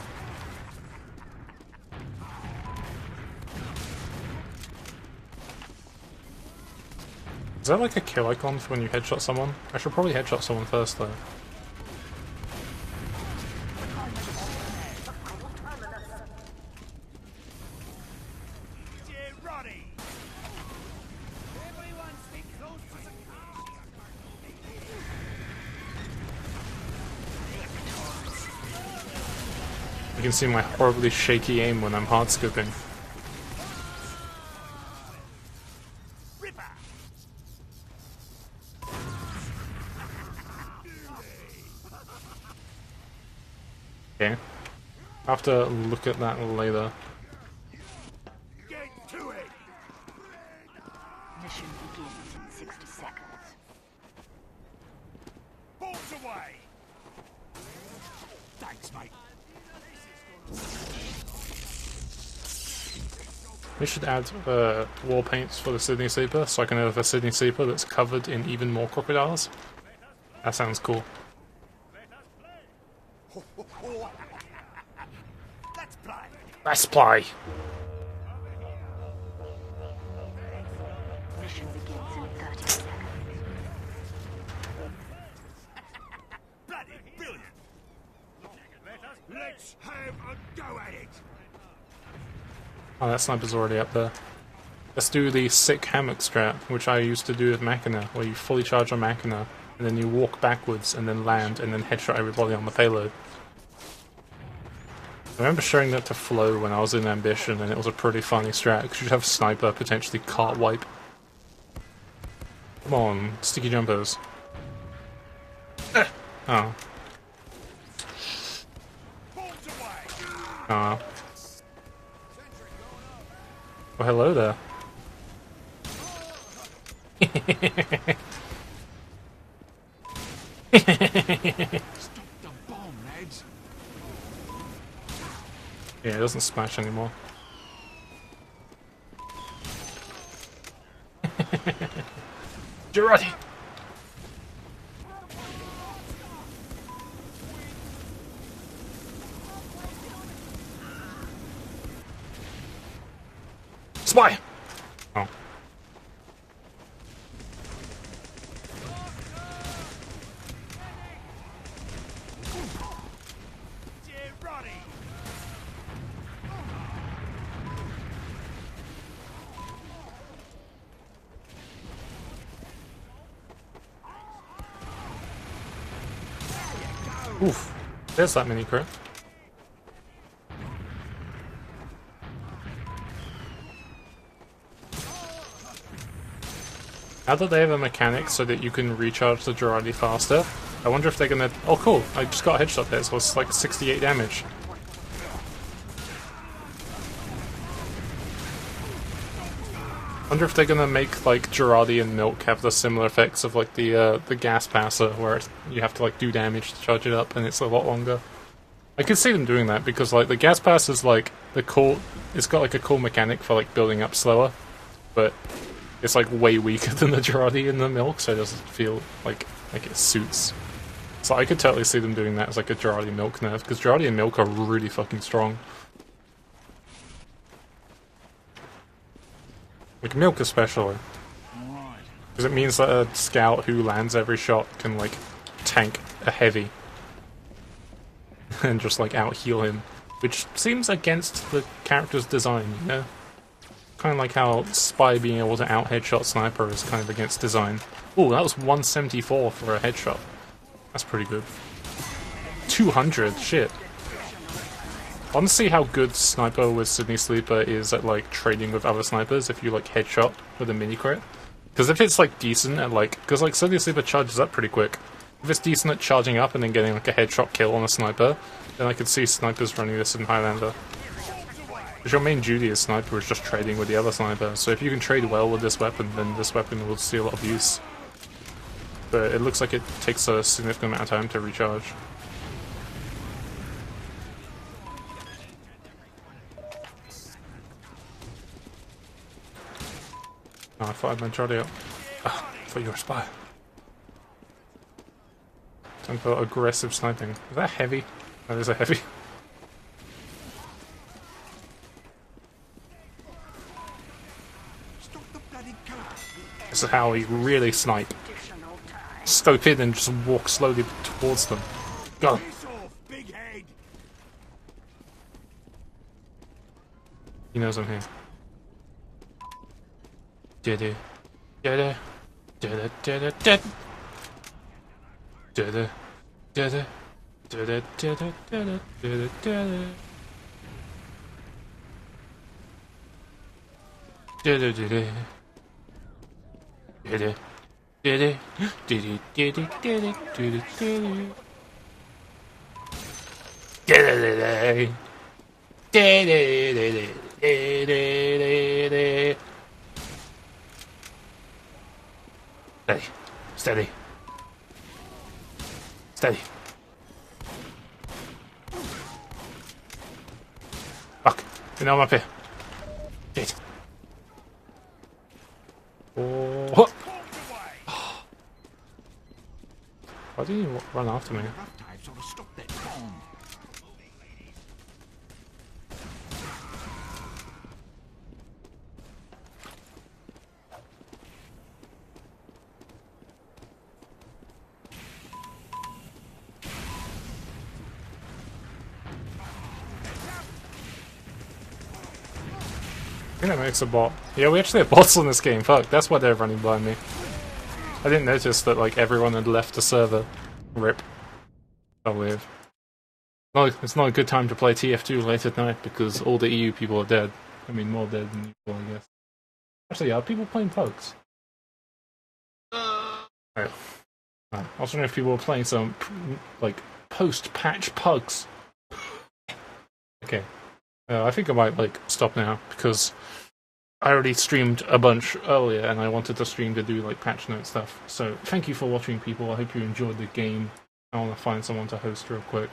Is that like a kill icon for when you headshot someone? I should probably headshot someone first though. Dear Roddy. Everyone stay close to the car. You can see my horribly shaky aim when I'm hardscoping. Ripper. Okay. I'll have to look at that later. Get to it. Mission begins in 60 seconds. Balls away. Thanks, mate. We should add wall paints for the Sydney Sleeper so I can have a Sydney Sleeper that's covered in even more crocodiles. That sounds cool. Let's play. Let's play! Mission begins in 30 seconds. Bloody brilliant. Let's have a go at it. Oh, that sniper's already up there. Let's do the sick hammock strat, which I used to do with Machina, where you fully charge on Machina, and then you walk backwards, and then land, and then headshot everybody on the payload. I remember showing that to Flo when I was in Ambition, and it was a pretty funny strat, because you'd have Sniper potentially cart wipe. Come on, sticky jumpers. Oh. Balls away. Oh. Oh, hello there. Stop the bomb, lads. Yeah, it doesn't smash anymore. Girardi! Spy! Oh. Girardi! Oof. There's that mini crit. Now that they have a mechanic so that you can recharge the Girardi faster, I wonder if they're gonna... Oh cool, I just got a headshot there, so it's like 68 damage. I wonder if they're gonna make like Girardi and Milk have the similar effects of like the gas passer, where you have to like do damage to charge it up, and it's a lot longer. I could see them doing that because like the gas pass is like the cool. It's got like a cool mechanic for like building up slower, but it's like way weaker than the Girardi and the Milk, so it doesn't feel like it suits. So I could totally see them doing that as like a Girardi Milk nerf, because Girardi and Milk are really fucking strong. Like Milk especially. Because it means that a scout who lands every shot can like tank a heavy. And just like out heal him. Which seems against the character's design, you know? Kind of like how Spy being able to out headshot Sniper is kind of against design. Ooh, that was 174 for a headshot. That's pretty good. 200, shit. I want to see how good Sniper with Sydney Sleeper is at like trading with other snipers if you like headshot with a mini crit. Because if it's like decent at like, because like Sydney Sleeper charges up pretty quick. If it's decent at charging up and then getting like a headshot kill on a sniper, then I could see snipers running this in Highlander. Because your main duty as sniper is just trading with the other sniper, so if you can trade well with this weapon, then this weapon will see a lot of use. But it looks like it takes a significant amount of time to recharge. Oh, I fired my Jolly up. Ah, I thought you were a spy. Time for aggressive sniping. Is that heavy? That is a heavy. This is how we really snipe. Scope in and just walk slowly towards them. Go! He knows I'm here. Da-da. Da-da. Da-da. Da-da. Da-da. Da-da. Da-da. Da-da. Da-da. Da-da. Da-da. Da-da. Da-da. Da-da. Did it? Steady. Steady. Fuck. You know I'm up here. Shit. Oh. Why didn't you run after me? I think that makes a bot. Yeah, we actually have bots on this game. Fuck, that's why they're running by me. I didn't notice that like everyone had left the server. Rip. So weird. No, it's not a good time to play TF2 late at night because all the EU people are dead. I mean, more dead than usual, I guess. Actually, are people playing Pugs? Oh. Right. I was wondering if people were playing some like post-patch Pugs. Okay. I think I might like stop now because I already streamed a bunch earlier and I wanted to stream to do like patch note stuff. So thank you for watching, people. I hope you enjoyed the game. I want to find someone to host real quick.